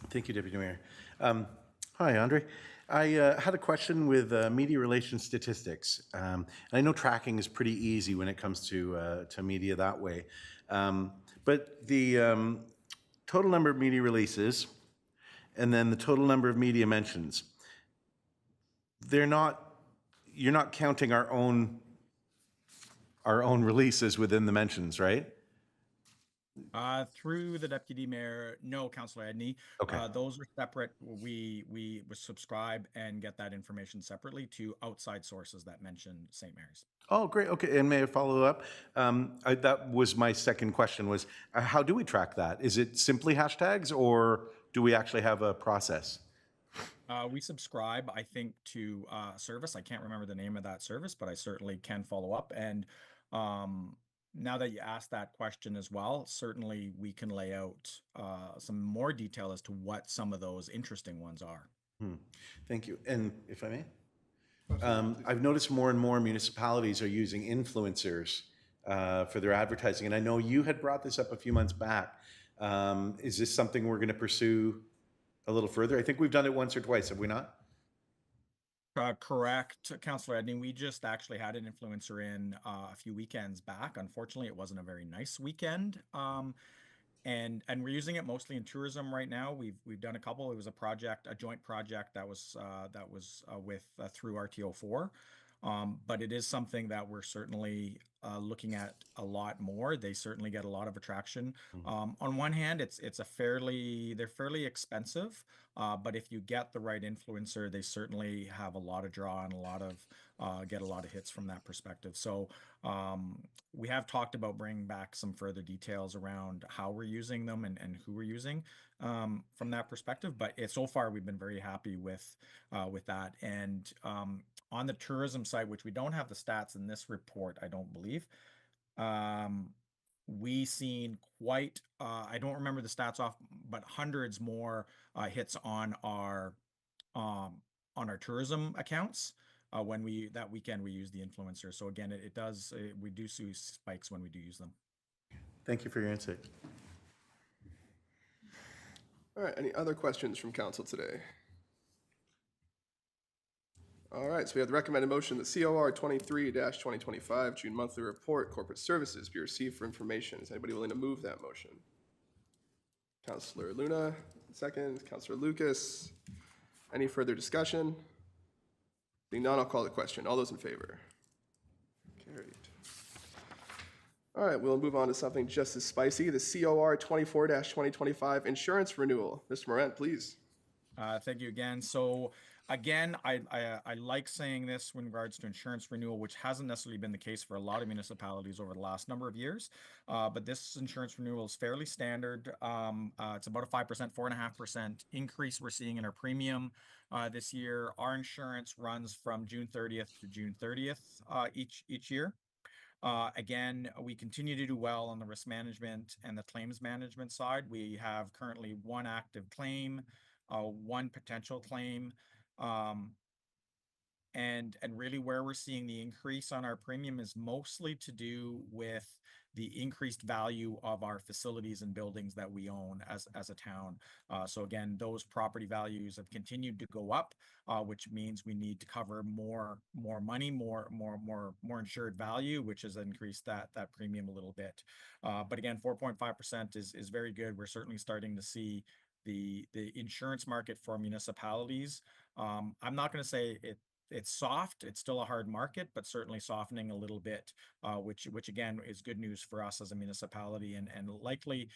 Thank you, Deputy Mayor. Hi, Andre. I had a question with media relations statistics. And I know tracking is pretty easy when it comes to media that way. But the total number of media releases and then the total number of media mentions, you're not counting our own releases within the mentions, right? Through the Deputy Mayor, no, Councillor Edney. Okay. Those are separate. We subscribe and get that information separately to outside sources that mention St. Mary's. Oh, great. Okay. And may I follow up? That was my second question was, how do we track that? Is it simply hashtags or do we actually have a process? We subscribe, I think, to a service. I can't remember the name of that service, but I certainly can follow up. And now that you asked that question as well, certainly we can lay out some more detail as to what some of those interesting ones are. Thank you. And if I may, I've noticed more and more municipalities are using influencers for their advertising. And I know you had brought this up a few months back. Is this something we're going to pursue a little further? I think we've done it once or twice, have we not? Correct, Councillor Edney. We just actually had an influencer in a few weekends back. Unfortunately, it wasn't a very nice weekend. And we're using it mostly in tourism right now. We've done a couple. It was a joint project that was with through RTO4. But it is something that we're certainly looking at a lot more. They certainly get a lot of attraction. On one hand, they're fairly expensive, but if you get the right influencer, they certainly have a lot of draw and get a lot of hits from that perspective. So we have talked about bringing back some further details around how we're using them and who we're using from that perspective. But so far, we've been very happy with that. And on the tourism side, which we don't have the stats in this report, I don't believe, we seen quite, I don't remember the stats off, but hundreds more hits on our tourism accounts. That weekend we use the influencer. So again, we do see spikes when we do use them. Thank you for your insight. All right, any other questions from council today? All right, so we have the recommended motion that COR 23-2025, June monthly report, corporate services, be received for information. Is anybody willing to move that motion? Councillor Luna, second. Councillor Lucas. Any further discussion? Being none, I'll call the question. All those in favor? Carried. All right, we'll move on to something just as spicy, the COR 24-2025 insurance renewal. Mr. Morant, please. Thank you again. So Again, I like saying this in regards to insurance renewal, which hasn't necessarily been the case for a lot of municipalities over the last number of years. But this insurance renewal is fairly standard. It's about a 5%, 4.5% increase we're seeing in our premium this year. Our insurance runs from June 30th to June 30th each year. Again, we continue to do well on the risk management and the claims management side. We have currently one active claim, one potential claim. And really where we're seeing the increase on our premium is mostly to do with the increased value of our facilities and buildings that we own as a town. So again, those property values have continued to go up, which means we need to cover more money, more insured value, which has increased that premium a little bit. But again, 4.5% is very good. We're certainly starting to see the insurance market for municipalities. I'm not going to say it's soft. It's still a hard market, but certainly softening a little bit, which again is good news for us as a municipality, and likely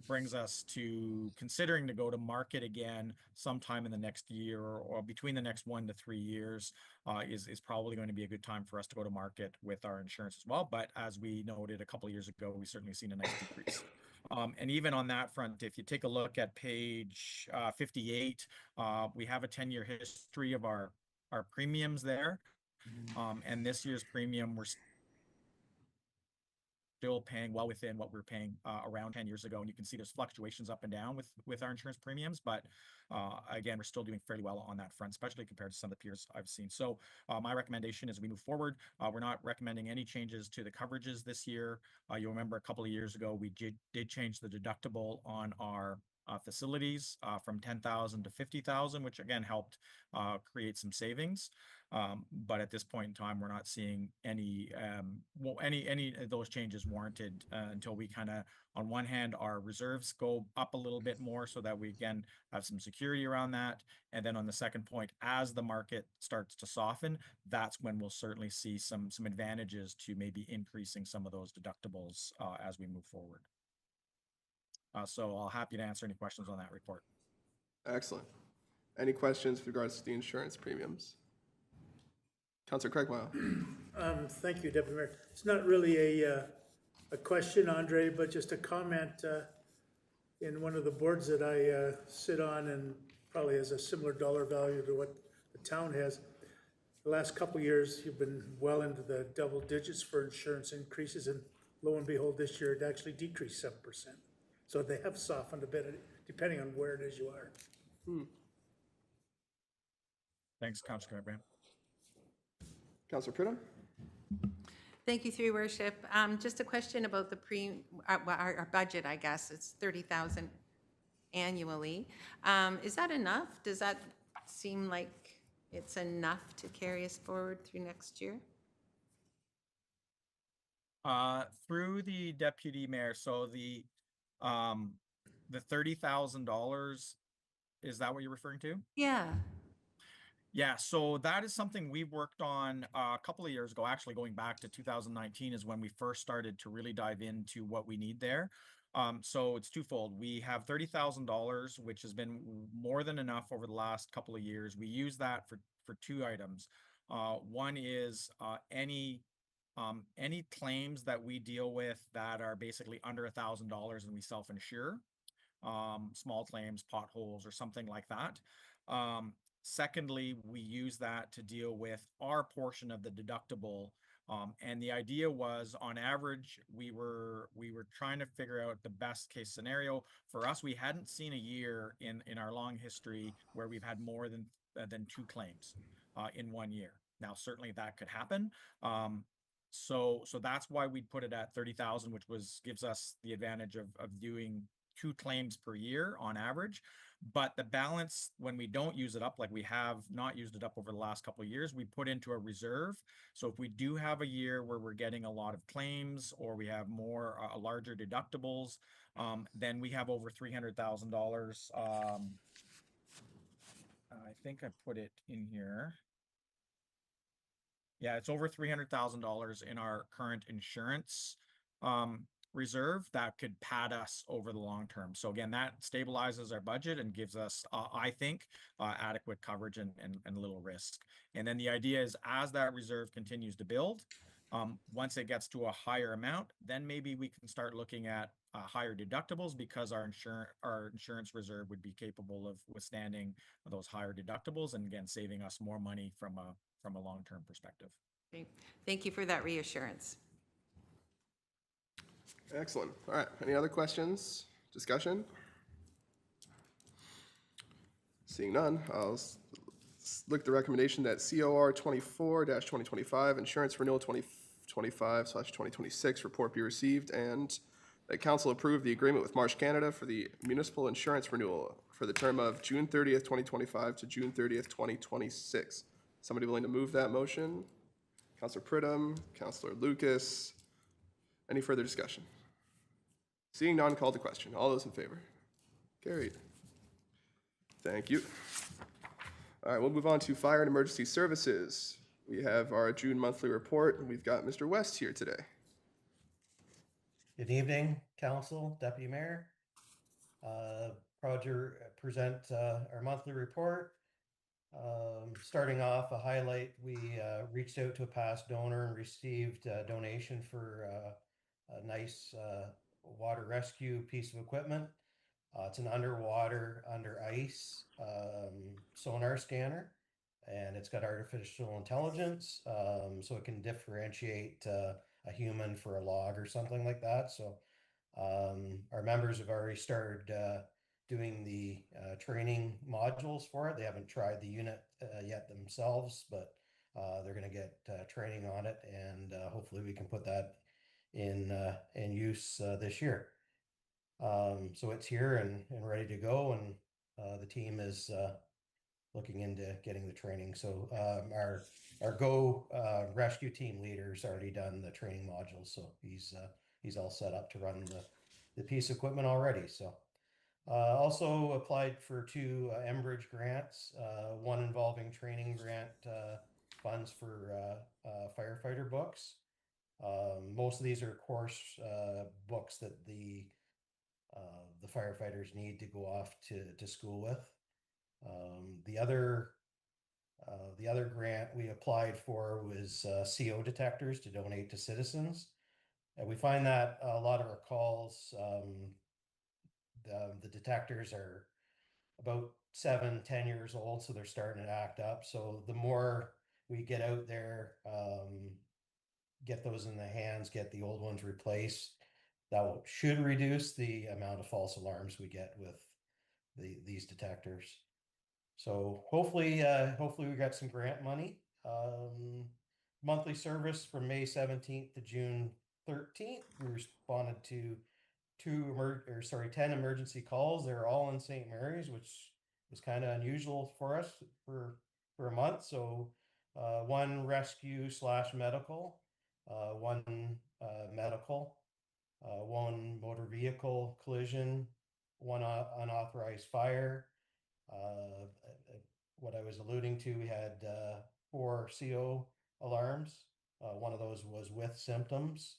brings us to considering to go to market again sometime in the next year, or between the next 1 to 3 years is probably going to be a good time for us to go to market with our insurance as well. But as we noted a couple of years ago, we've certainly seen a nice decrease. And even on that front, if you take a look at page 58, we have a 10-year history of our premiums there. And this year's premium, we're still paying well within what we were paying around 10 years ago. And you can see there's fluctuations up and down with our insurance premiums. But again, we're still doing fairly well on that front, especially compared to some of the peers I've seen. So my recommendation as we move forward, we're not recommending any changes to the coverages this year. You'll remember a couple of years ago, we did change the deductible on our facilities from 10,000 to 50,000, which again helped create some savings. But at this point in time, we're not seeing any of those changes warranted until we kind of, on one hand, our reserves go up a little bit more so that we again have some security around that. And then on the second point, as the market starts to soften, that's when we'll certainly see some advantages to maybe increasing some of those deductibles as we move forward. So I'll happy to answer any questions on that report. Excellent. Any questions with regards to the insurance premiums? Councillor Craigmile. Thank you, Deputy Mayor. It's not really a question, Andre, but just a comment. In one of the boards that I sit on, and probably has a similar dollar value to what the town has, the last couple of years, you've been well into the double digits for insurance increases, and lo and behold, this year it actually decreased 7%. So they have softened a bit, depending on where it is you are. Thanks, Councillor Graham. Councillor Pridham. Thank you, through your worship. Just a question about the our budget, I guess. It's 30,000 annually. Is that enough? Does that seem like it's enough to carry us forward through next year? Through the deputy mayor, so the $30,000, is that what you're referring to? Yeah. Yeah, so that is something we worked on a couple of years ago. Actually, going back to 2019 is when we first started to really dive into what we need there. So it's twofold. We have $30,000, which has been more than enough over the last couple of years. We use that for two items. One is any claims that we deal with that are basically under $1,000 and we self-insure, small claims, potholes, or something like that. Secondly, we use that to deal with our portion of the deductible. And the idea was, on average, we were trying to figure out the best case scenario. For us, we hadn't seen a year in our long history where we've had more than 2 claims in 1 year. Now, certainly that could happen. So that's why we put it at 30,000, which gives us the advantage of doing 2 claims per year on average. But the balance, when we don't use it up, like we have not used it up over the last couple of years, we put into a reserve. So if we do have a year where we're getting a lot of claims, or we have larger deductibles, then we have over $300,000. I think I put it in here. Yeah, it's over $300,000 in our current insurance reserve that could pad us over the long term. So again, that stabilizes our budget and gives us, I think, adequate coverage and little risk. And then the idea is as that reserve continues to build, once it gets to a higher amount, then maybe we can start looking at higher deductibles because our insurance reserve would be capable of withstanding those higher deductibles and again saving us more money from a long-term perspective. Great. Thank you for that reassurance. Excellent. All right. Any other questions? Discussion? Seeing none, I'll look at the recommendation that COR 24-2025, Insurance Renewal 2025/2026 report be received, and that council approve the agreement with Marsh Canada for the municipal insurance renewal for the term of June 30th, 2025 to June 30th, 2026. Somebody willing to move that motion? Councilor Pridham, Councilor Lucas. Any further discussion? Seeing none, call to question. All those in favor? Carried. Thank you. All right, we'll move on to Fire and Emergency Services. We have our June monthly report, and we've got Mr. West here today. Good evening, Council, Deputy Mayor. Proud to present our monthly report. Starting off, a highlight, we reached out to a past donor and received a donation for a nice water rescue piece of equipment. It's an underwater, under ice sonar scanner, and it's got artificial intelligence, so it can differentiate a human for a log or something like that. So our members have already started doing the training modules for it. They haven't tried the unit yet themselves, but they're going to get training on it, and hopefully we can put that in use this year. So it's here and ready to go, and the team is looking into getting the training. So our Go rescue team leader's already done the training modules, so he's all set up to run the piece of equipment already. So also applied for 2 Enbridge grants, one involving training grant funds for firefighter books. Most of these are course books that the firefighters need to go off to school with. The other grant we applied for was CO detectors to donate to citizens. And we find that a lot of our calls, the detectors are about 7-10 years old, so they're starting to act up. So the more we get out there, get those in the hands, get the old ones replaced, that should reduce the amount of false alarms we get with these detectors. So hopefully we got some grant money. Monthly service from May 17th to June 13th. We responded to 10 emergency calls. They're all in St. Mary's, which was kind of unusual for us for a month. So 1 rescue/medical, 1 medical, 1 motor vehicle collision, 1 unauthorized fire. What I was alluding to, we had 4 CO alarms. 1 of those was with symptoms,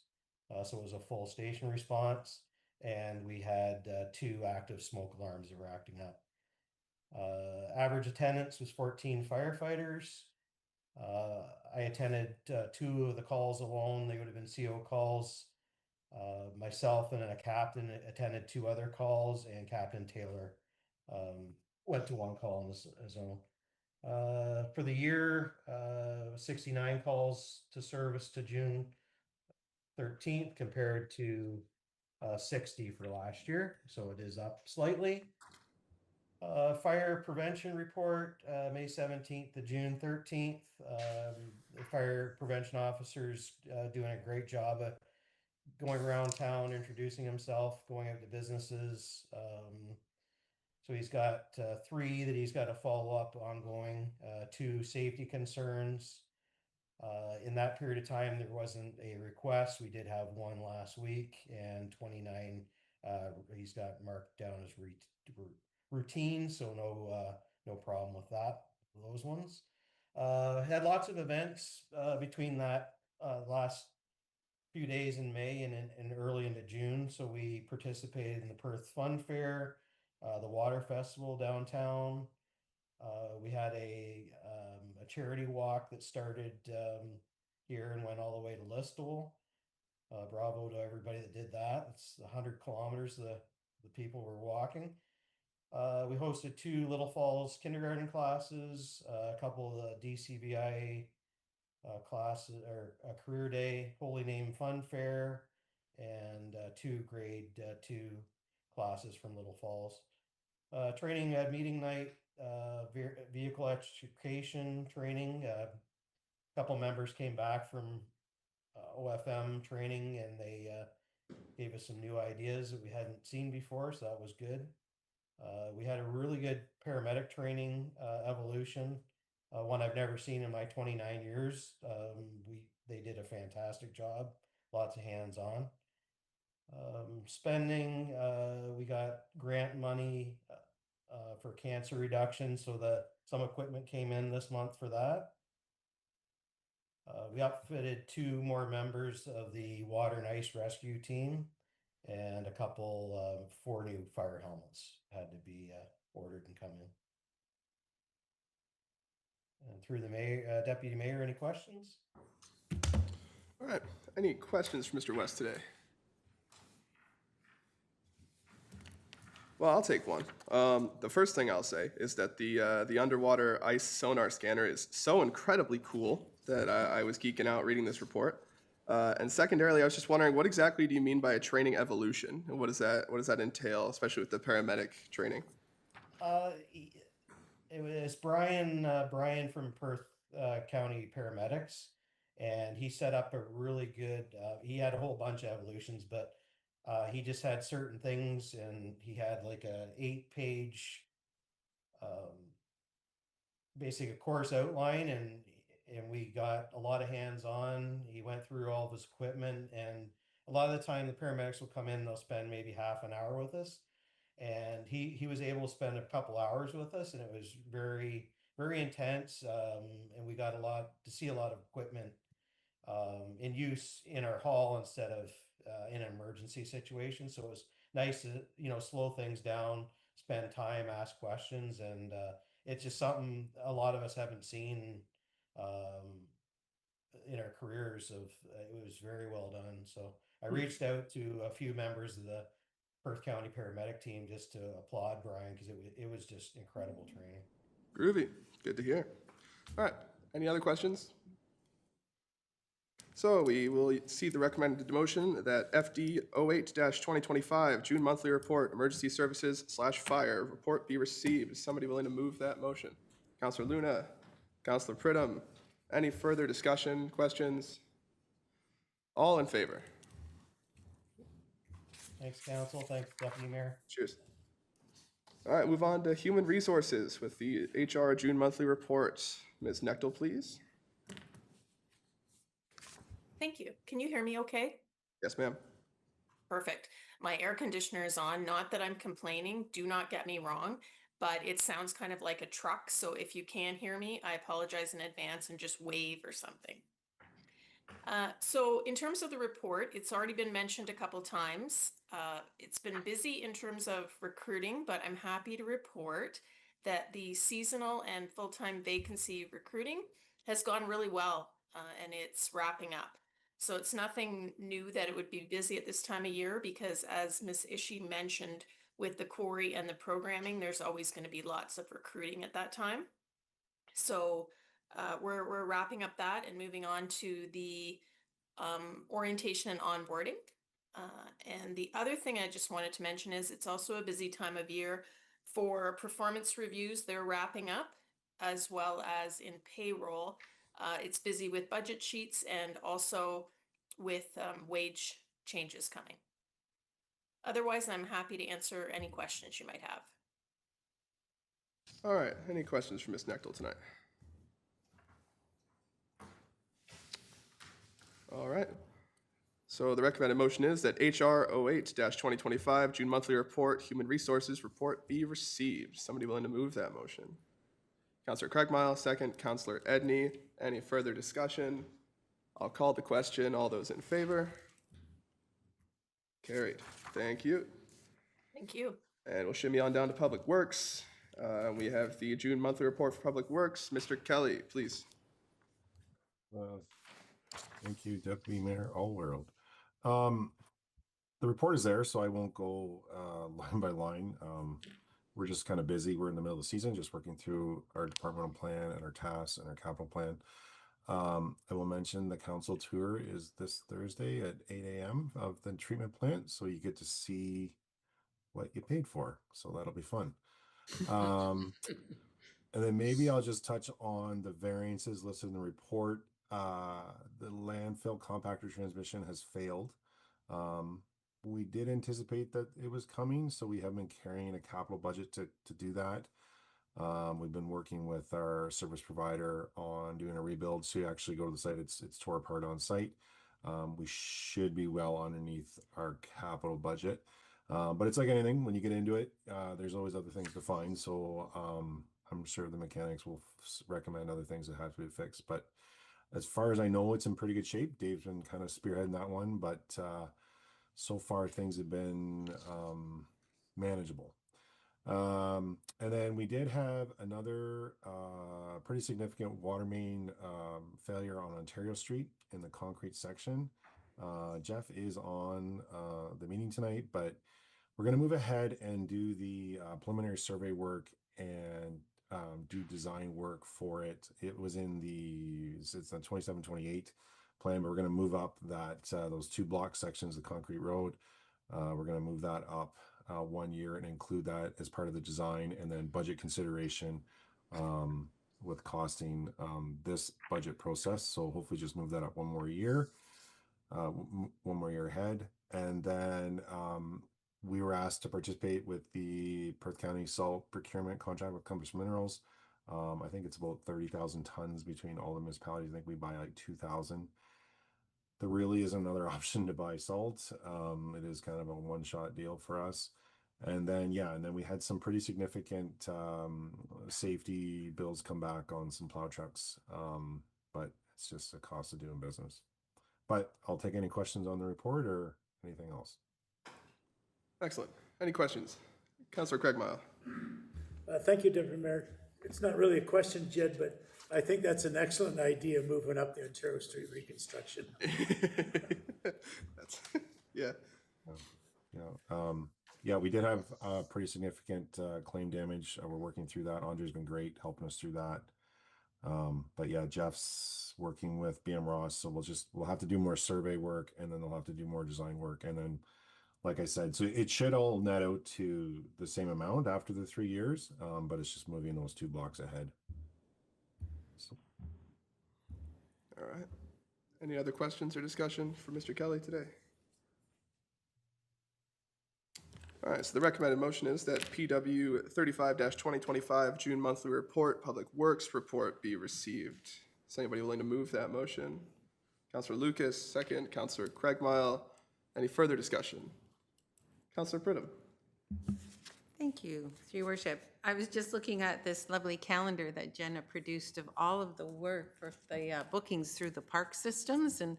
so it was a full station response. And we had 2 active smoke alarms that were acting up. Average attendance was 14 firefighters. I attended 2 of the calls alone. They would have been CO calls. Myself and a captain attended 2 other calls, and Captain Taylor went to 1 call on his own. For the year, 69 calls to service to June 13th compared to 60 for last year, so it is up slightly. Fire prevention report, May 17th to June 13th. The fire prevention officer's doing a great job at going around town, introducing himself, going out to businesses. So he's got 3 that he's got to follow up ongoing, 2 safety concerns. In that period of time, there wasn't a request. We did have 1 last week, and 29 he's got marked down as routine, so no problem with that. Those ones had lots of events between that last few days in May and early into June. time. So we participated in the Perth Fun Fair, the Water Festival downtown. We had a charity walk that started here and went all the way to Listowel. Bravo to everybody that did that. It's 100 kilometers the people were walking. We hosted 2 Little Falls kindergarten classes, a couple of the DCVIA classes, or a career day, Holy Name Fun Fair, and 2 grade 2 classes from Little Falls. Training at meeting night, vehicle education training. A couple members came back from OFM training, and they gave us some new ideas that we hadn't seen before, so that was good. We had a really good paramedic training evolution, one I've never seen in my 29 years. They did a fantastic job, lots of hands-on. Spending, we got grant money for cancer reduction, so some equipment came in this month for that. We outfitted 2 more members of the water and ice rescue team, and a couple 4 new fire helmets had to be ordered and come in. And through the mayor, deputy mayor, any questions? All right. Any questions for Mr. West today? Well, I'll take one. The first thing I'll say is that the underwater ice sonar scanner is so incredibly cool that I was geeking out reading this report. And secondarily, I was just wondering, what exactly do you mean by a training evolution? And what does that entail, especially with the paramedic training? It was Brian from Perth County Paramedics, and he set up a really good, he had a whole bunch of evolutions, but he just had certain things, and he had like a 8-page basic a course outline, and we got a lot of hands-on. He went through all of his equipment, and a lot of the time the paramedics will come in, they'll spend maybe half an hour with us, and he was able to spend a couple hours with us, and it was very, very intense. And we got to see a lot of equipment in use in our hall instead of in an emergency situation. So it was nice to, slow things down, spend time, ask questions, and it's just something a lot of us haven't seen in our careers. It was very well done. So I reached out to a few members of the Perth County paramedic team just to applaud Brian, because it was just incredible training. Groovy. Good to hear. All right. Any other questions? So we will see the recommended motion that FD 08-2025 June monthly report, emergency services / fire report be received. Is somebody willing to move that motion? Councillor Luna, Councillor Pridham. Any further discussion, questions? All in favor? Thanks, Council. Thanks, Deputy Mayor. Cheers. All right, move on to human resources with the HR June monthly report. Ms. Knechtel, please. Thank you. Can you hear me okay? Yes, ma'am. Perfect. My air conditioner is on. Not that I'm complaining. Do not get me wrong, but it sounds kind of like a truck. So if you can hear me, I apologize in advance and just wave or something. So in terms of the report, it's already been mentioned a couple times. It's been busy in terms of recruiting, but I'm happy to report that the seasonal and full-time vacancy recruiting has gone really well, and it's wrapping up. So it's nothing new that it would be busy at this time of year, because as Ms. Ishii mentioned, with the Corey and the programming, there's always going to be lots of recruiting at that time. So we're wrapping up that and moving on to the orientation and onboarding. And the other thing I just wanted to mention is it's also a busy time of year for performance reviews. They're wrapping up, as well as in payroll. It's busy with budget sheets and also with wage changes coming. Otherwise, I'm happy to answer any questions you might have. All right, any questions for Ms. Knechtel tonight? All right. So the recommended motion is that HR 08-2025 June monthly report, human resources report be received. Somebody willing to move that motion? Councillor Craigmile, second. Councillor Edney. Any further discussion? I'll call the question. All those in favor? Carried. Thank you. Thank you. And we'll shimmy on down to Public Works. We have the June monthly report for Public Works. Mr. Kelly, please. Thank you, Deputy Mayor Allworld. The report is there, so I won't go line by line. We're just kind of busy. We're in the middle of the season, just working through our departmental plan and our tasks and our capital plan. I will mention the council tour is this Thursday at 8 a.m. of the treatment plant, so you get to see what you paid for. So that'll be fun. And then maybe I'll just touch on the variances listed in the report. The landfill compactor transmission has failed. We did anticipate that it was coming, so we have been carrying a capital budget to do that. We've been working with our service provider on doing a rebuild. So you actually go to the site, it's tore apart on site. We should be well underneath our capital budget. But it's like anything, when you get into it, there's always other things to find. So I'm sure the mechanics will recommend other things that have to be fixed. But as far as I know, it's in pretty good shape. Dave's been kind of spearheading that one, but so far things have been manageable. And then we did have another pretty significant water main failure on Ontario Street in the concrete section. Jeff is on the meeting tonight, but we're going to move ahead and do the preliminary survey work and do design work for it. It was in it's the 27-28 plan, but we're going to move up those 2 block sections of concrete road. We're going to move that up 1 year and include that as part of the design, and then budget consideration with costing this budget process. So hopefully just move that up 1 more year, 1 more year ahead. And then we were asked to participate with the Perth County salt procurement contract with Compass Minerals. I think it's about 30,000 tons between all the municipalities. I think we buy like 2,000. There really is another option to buy salt. It is kind of a one-shot deal for us. And then, and then we had some pretty significant safety bills come back on some plow trucks. But it's just the cost of doing business. But I'll take any questions on the report or anything else. Excellent. Any questions? Councillor Craigmile. Thank you, Deputy Mayor. It's not really a question, Jed, but I think that's an excellent idea, moving up the Ontario Street reconstruction. We did have pretty significant claim damage. We're working through that. Andre's been great helping us through that. But yeah, Jeff's working with BM Ross, so we'll have to do more survey work, and then they'll have to do more design work, and then, like I said, so it should all net out to the same amount after the 3 years, but it's just moving those 2 blocks ahead. So. All right. Any other questions or discussion for Mr. Kelly today? All right, so the recommended motion is that PW 35-2025 June monthly report, Public Works report be received. Is anybody willing to move that motion? Councillor Lucas, second. Councillor Craigmile. Any further discussion? Councillor Pridham. Thank you, through your worship. I was just looking at this lovely calendar that Jenna produced of all of the work for the bookings through the park systems, and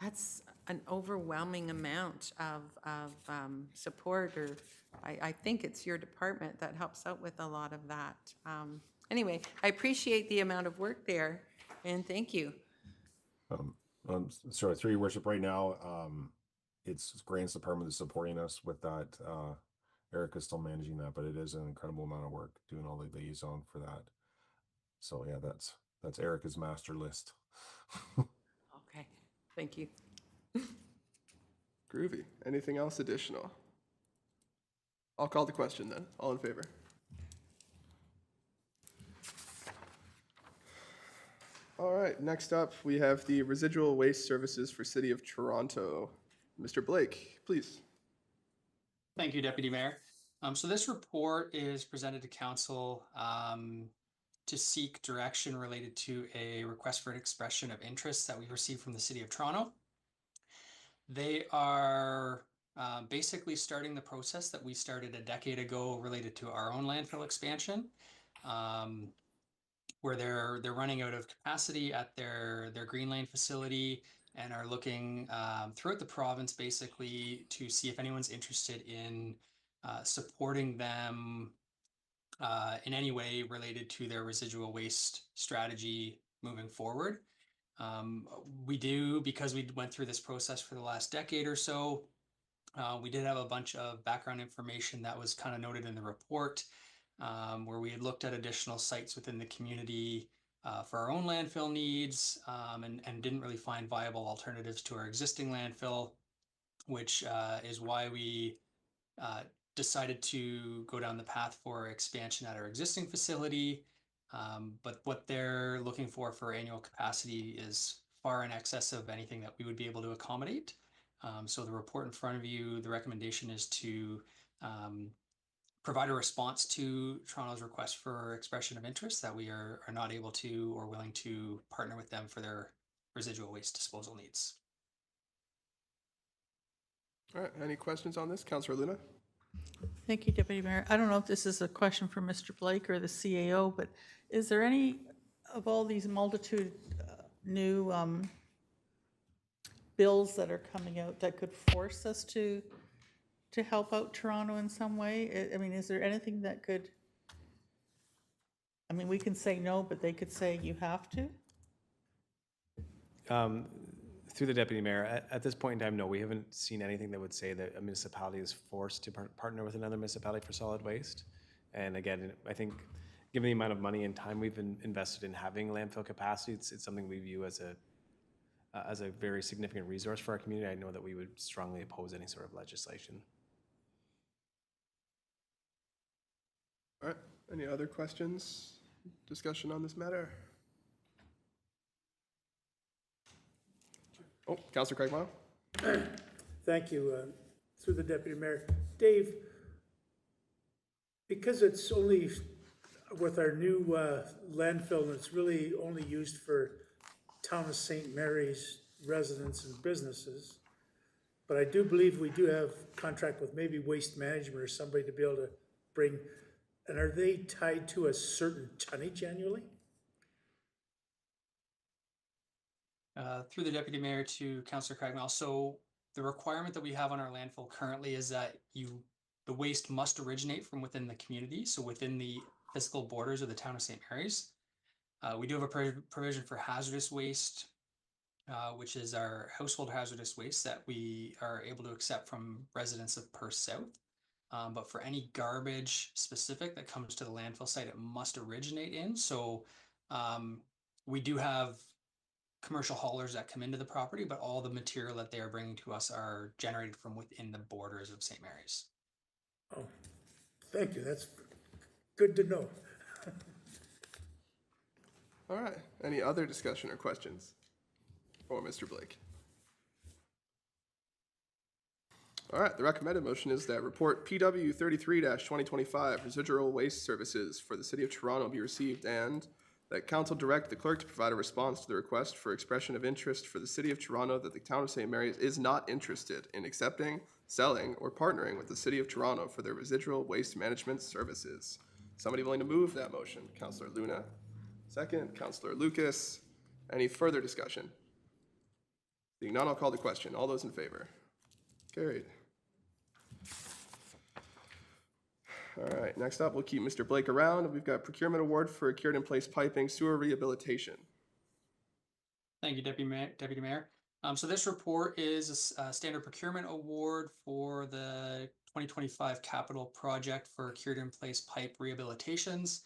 that's an overwhelming amount of support, or I think it's your department that helps out with a lot of that. Anyway, I appreciate the amount of work there, and thank you. Sorry, through your worship, right now, it's Grant's department is supporting us with that. Erica's still managing that, but it is an incredible amount of work doing all the liaison for that. So yeah, that's Erica's master list. Okay, thank you. Groovy. Anything else additional? I'll call the question then. All in favor? All right, next up, we have the residual waste services for City of Toronto. Mr. Blake, please. Thank you, Deputy Mayor. So this report is presented to Council to seek direction related to a request for an expression of interest that we received from the City of Toronto. They are basically starting the process that we started a decade ago related to our own landfill expansion, where they're running out of capacity at their Green Lane facility, and are looking throughout the province basically to see if anyone's interested in supporting them in any way related to their residual waste strategy moving forward. We do, because we went through this process for the last decade or so, we did have a bunch of background information that was kind of noted in the report, where we had looked at additional sites within the community for our own landfill needs, and didn't really find viable alternatives to our existing landfill, which is why we decided to go down the path for expansion at our existing facility. But what they're looking for annual capacity is far in excess of anything that we would be able to accommodate. So the report in front of you, the recommendation is to provide a response to Toronto's request for expression of interest that we are not able to or willing to partner with them for their residual waste disposal needs. All right, any questions on this? Councillor Luna? Thank you, Deputy Mayor. I don't know if this is a question for Mr. Blake or the CAO, but is there any of all these multitude new bills that are coming out that could force us to help out Toronto in some way? I mean, is there anything that could, I mean, we can say no, but they could say you have to? Through the Deputy Mayor, at this point in time, no, we haven't seen anything that would say that a municipality is forced to partner with another municipality for solid waste. And again, I think given the amount of money and time we've invested in having landfill capacity, it's something we view as a very significant resource for our community. I know that we would strongly oppose any sort of legislation. All right, any other questions, discussion on this matter? Oh, Councillor Craig Mile. Thank you. Through the Deputy Mayor. Dave, because it's only with our new landfill, and it's really only used for Town of St. Mary's residents and businesses, but I do believe we do have contract with maybe Waste Management or somebody to be able to bring, and are they tied to a certain tonnage annually? Through the Deputy Mayor to Councillor Craigmile. So the requirement that we have on our landfill currently is that the waste must originate from within the community, so within the physical borders of the Town of St. Mary's. We do have a provision for hazardous waste, which is our household hazardous waste that we are able to accept from residents of Perth South. But for any garbage specific that comes to the landfill site, it must originate in. So we do have commercial haulers that come into the property, but all the material that they are bringing to us are generated from within the borders of St. Mary's. Oh, thank you. That's good to know. All right, any other discussion or questions for Mr. Blake? All right, the recommended motion is that report PW 33-2025 residual waste services for the City of Toronto be received, and that council direct the clerk to provide a response to the request for expression of interest for the City of Toronto that the Town of St. Mary's is not interested in accepting, selling, or partnering with the City of Toronto for their residual waste management services. Somebody willing to move that motion? Councillor Luna. Second, Councillor Lucas. Any further discussion? Seeing none, I'll call the question. All those in favor? Carried. All right, next up, we'll keep Mr. Blake around. We've got procurement award for cured in place piping sewer rehabilitation. Thank you, Deputy Mayor. So this report is a standard procurement award for the 2025 capital project for cured in place pipe rehabilitations.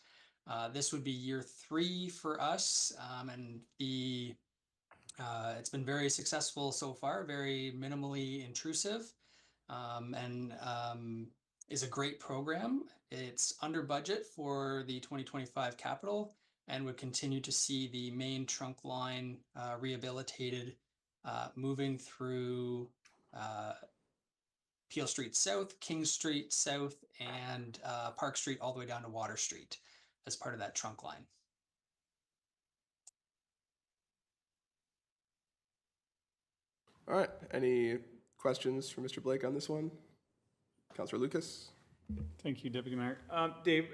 This would be year 3 for us, and it's been very successful so far, very minimally intrusive, and is a great program. It's under budget for the 2025 capital and would continue to see the main trunk line rehabilitated, moving through Peel Street South, King Street South, and Park Street all the way down to Water Street as part of that trunk line. All right, any questions for Mr. Blake on this one? Councillor Lucas? Thank you, Deputy Mayor. Dave,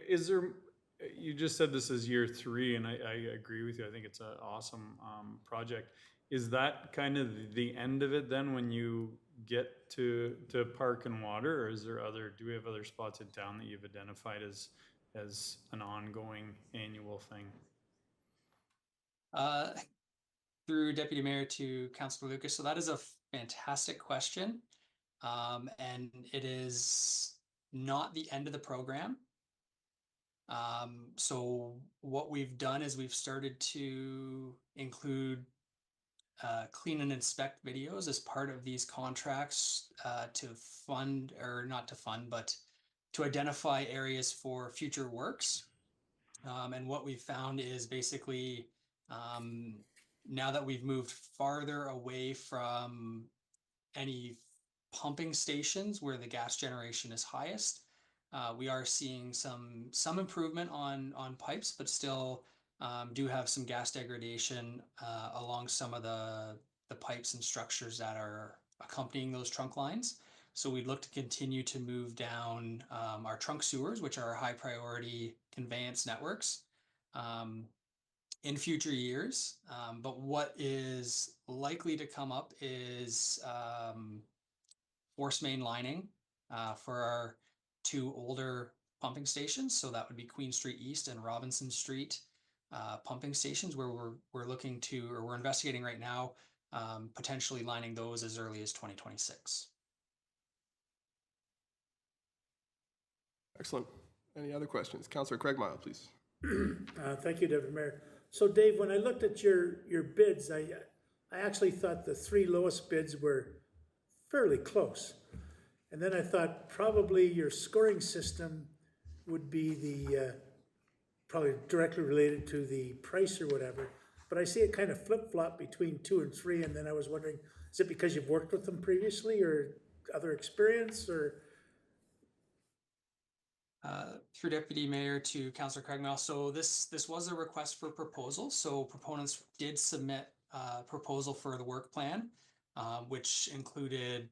you just said this is year 3, and I agree with you. I think it's an awesome project. is that kind of the end of it then when you get to Park and Water, or is there do we have other spots in town that you've identified as an ongoing annual thing? Through Deputy Mayor to Councilor Lucas. So that is a fantastic question. And it is not the end of the program. So what we've done is we've started to include clean and inspect videos as part of these contracts to fund, or not to fund, but to identify areas for future works. And what we've found is basically now that we've moved farther away from any pumping stations where the gas generation is highest, we are seeing some improvement on pipes, but still do have some gas degradation along some of the pipes and structures that are accompanying those trunk lines. So we'd look to continue to move down our trunk sewers, which are our high priority conveyance networks, in future years. But what is likely to come up is force main lining for our two older pumping stations. So that would be Queen Street East and Robinson Street pumping stations, where we're looking to, or we're investigating right now, potentially lining those as early as 2026. Excellent. Any other questions? Councillor Craigmile, please. Thank you, Deputy Mayor. So Dave, when I looked at your bids, I actually thought the three lowest bids were fairly close. And then I thought probably your scoring system would be the, probably directly related to the price or whatever. But I see it kind of flip-flop between 2 and 3, and then I was wondering, is it because you've worked with them previously or other experience, or? Through Deputy Mayor to Councillor Craigmile. So this was a request for proposal. So proponents did submit a proposal for the work plan, which included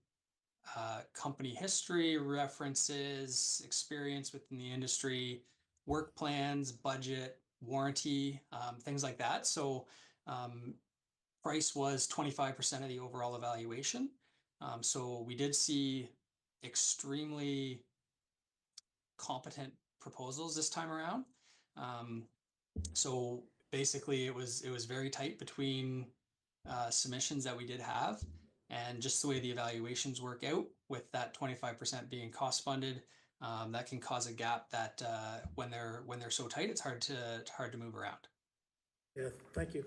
company history, references, experience within the industry, work plans, budget, warranty, things like that. So price was 25% of the overall evaluation. So we did see extremely competent proposals this time around. So basically it was very tight between submissions that we did have, and just the way the evaluations work out with that 25% being cost funded, that can cause a gap that when they're so tight, it's hard to move around. Yeah, thank you.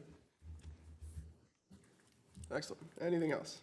Excellent. Anything else?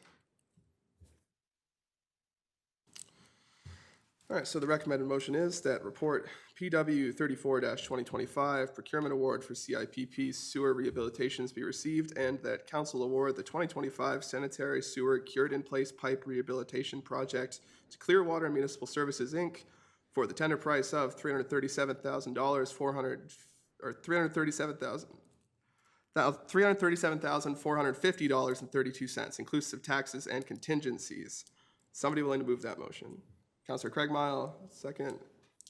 All right, so the recommended motion is that report PW 34-2025 procurement award for CIPP sewer rehabilitations be received, and that council award the 2025 sanitary sewer cured in place pipe rehabilitation project to Clearwater Municipal Services Inc. for the tender price of $337,450.32, inclusive taxes and contingencies. Somebody willing to move that motion? Councillor Craigmile, second.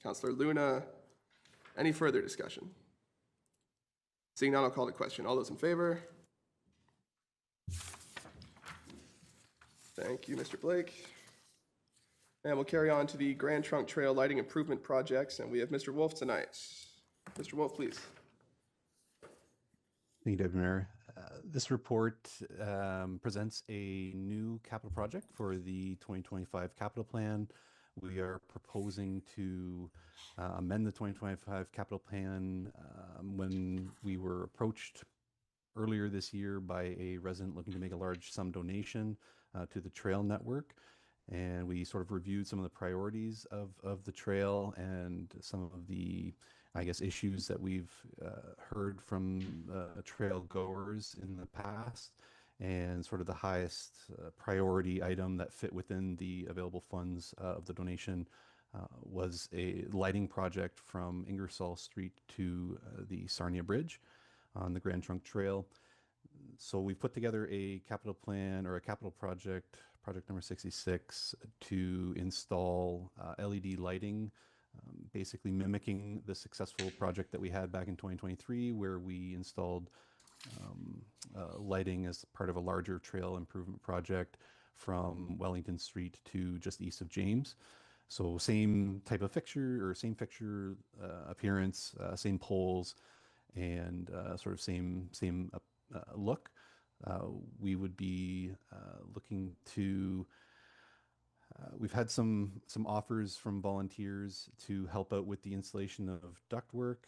Councillor Luna. Any further discussion? Seeing none, I'll call the question. All those in favor? Thank you, Mr. Blake. And we'll carry on to the Grand Trunk Trail lighting improvement projects, and we have Mr. Wolf tonight. Mr. Wolf, please. Thank you, Deputy Mayor. This report presents a new capital project for the 2025 capital plan. We are proposing to amend the 2025 capital plan when we were approached earlier this year by a resident looking to make a large sum donation to the trail network. And we sort of reviewed some of the priorities of the trail and some of the, I guess, issues that we've heard from trail goers in the past, and sort of the highest priority item that fit within the available funds of the donation was a lighting project from Ingersoll Street to the Sarnia Bridge on the Grand Trunk Trail. So we've put together a capital plan, or a capital project number 66, to install LED lighting, basically mimicking the successful project that we had back in 2023, where we installed lighting as part of a larger trail improvement project from Wellington Street to just east of James. So same type of fixture or same fixture appearance, same poles, and sort of same look. We would be looking to. We've had some offers from volunteers to help out with the installation of ductwork.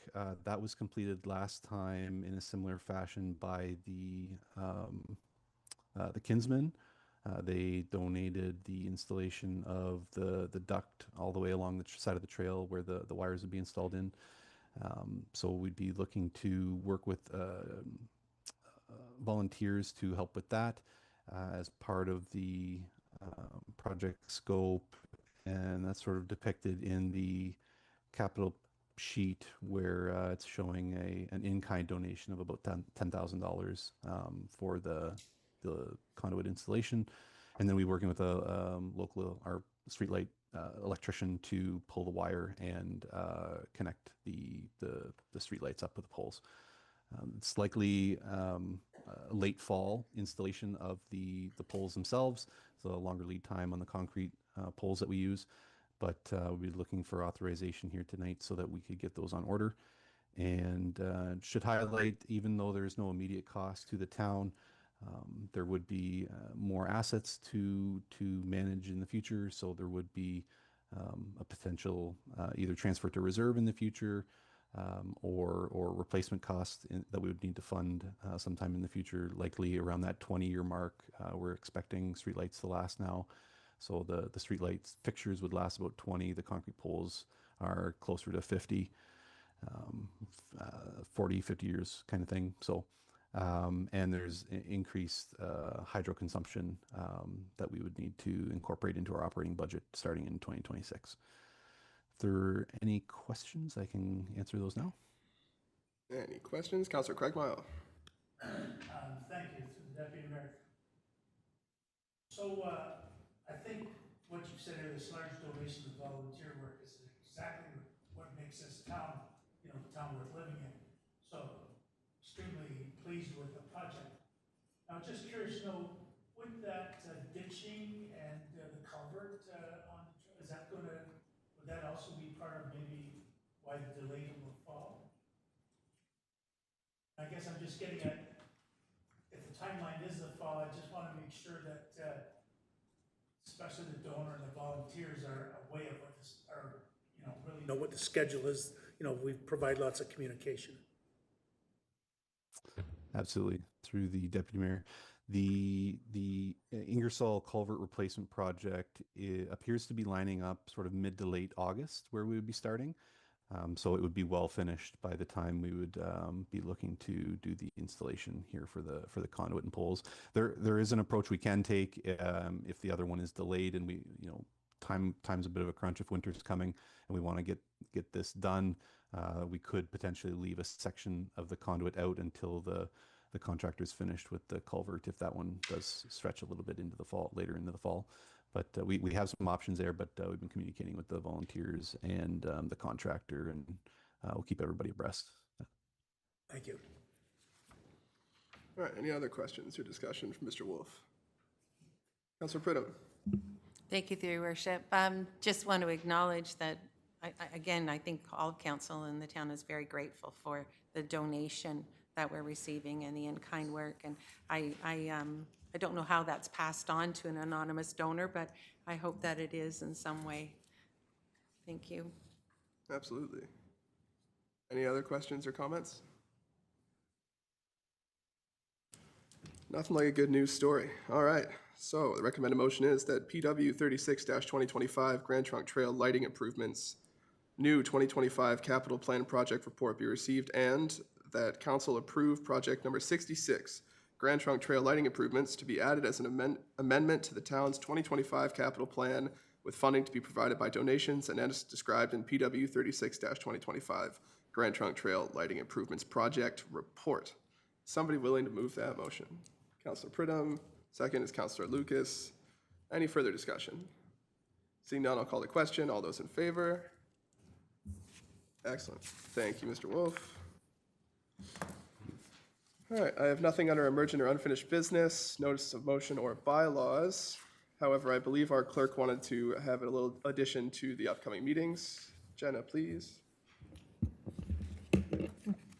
That was completed last time in a similar fashion by the Kinsmen. They donated the installation of the duct all the way along the side of the trail where the wires would be installed in. So we'd be looking to work with volunteers to help with that as part of the project scope, and that's sort of depicted in the capital sheet where it's showing an in-kind donation of about $10,000 for the conduit installation, and then we're working with a our streetlight electrician to pull the wire and connect the streetlights up with the poles. It's likely late fall installation of the poles themselves, so a longer lead time on the concrete poles that we use, but we'll be looking for authorization here tonight so that we could get those on order. And should highlight, even though there's no immediate cost to the town, there would be more assets to manage in the future, so there would be a potential either transfer to reserve in the future, or replacement costs that we would need to fund sometime in the future, likely around that 20-year mark. We're expecting streetlights to last now. So the streetlights fixtures would last about 20. The concrete poles are closer to 50, 40, 50 years kind of thing. So, and there's increased hydro consumption that we would need to incorporate into our operating budget starting in 2026. If there are any questions, I can answer those now. Any questions? Councillor Craigmile. Thank you, Deputy Mayor. So I think what you said here, this large donation of volunteer work is exactly what makes this town, the town worth living in. So extremely pleased with the project. I'm just curious to know, with that ditching and the culvert is that going to, would that also be part of maybe why the delay in the fall? I guess I'm just getting at, if the timeline is the fall, I just want to make sure that especially the donor and the volunteers are aware of what this, or really know what the schedule is. We provide lots of communication. Absolutely, through the deputy mayor. The Ingersoll culvert replacement project appears to be lining up sort of mid to late August where we would be starting. So it would be well finished by the time we would be looking to do the installation here for the conduit and poles. There is an approach we can take if the other one is delayed and we time's a bit of a crunch if winter's coming and we want to get this done. We could potentially leave a section of the conduit out until the contractor's finished with the culvert if that one does stretch a little bit into the fall, later into the fall. But we have some options there, but we've been communicating with the volunteers and the contractor, and we'll keep everybody abreast. Thank you. All right, any other questions or discussion from Mr. Wolf? Councillor Pridham. Thank you, through your worship. Just want to acknowledge that, I think all council in the town is very grateful for the donation that we're receiving and the in-kind work. And I don't know how that's passed on to an anonymous donor, but I hope that it is in some way. Thank you. Absolutely. Any other questions or comments? Nothing like a good news story. All right. So the recommended motion is that PW 36-2025 Grand Trunk Trail lighting improvements, new 2025 capital plan project report be received, and that council approve project number 66, Grand Trunk Trail lighting improvements, to be added as an amendment to the town's 2025 capital plan, with funding to be provided by donations and as described in PW 36-2025 Grand Trunk Trail lighting improvements project report. Somebody willing to move that motion? Councillor Pridham. Second is Councillor Lucas. Any further discussion? Seeing none, I'll call the question. All those in favor? Excellent. Thank you, Mr. Wolf. All right, I have nothing under emergent or unfinished business, notice of motion, or bylaws. However, I believe our clerk wanted to have a little addition to the upcoming meetings. Jenna, please.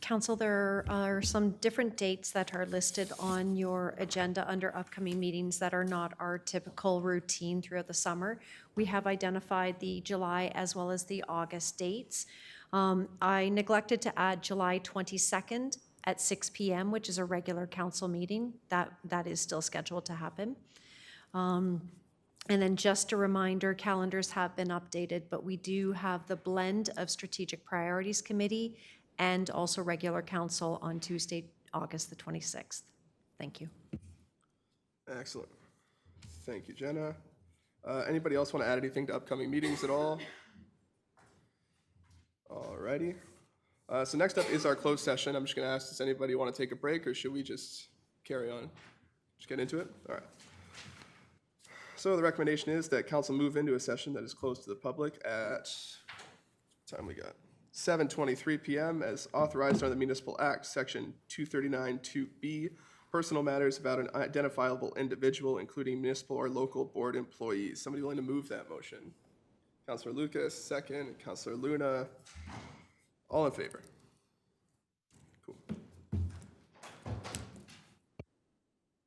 Council, there are some different dates that are listed on your agenda under upcoming meetings that are not our typical routine throughout the summer. We have identified the July as well as the August dates. I neglected to add July 22nd at 6 p.m., which is a regular council meeting. That is still scheduled to happen. And then just a reminder, calendars have been updated, but we do have the blend of Strategic Priorities Committee and also regular council on Tuesday, August the 26th. Thank you. Excellent. Thank you, Jenna. Anybody else want to add anything to upcoming meetings at all? All righty. So next up is our closed session. I'm just going to ask, does anybody want to take a break, or should we just carry on? Just get into it? All right. So the recommendation is that council move into a session that is closed to the public at, what time we got? 7:23 p.m. as authorized under the Municipal Act, Section 239-2B, personal matters about an identifiable individual, including municipal or local board employees. Somebody willing to move that motion? Councilor Lucas, second. Councilor Luna. All in favor?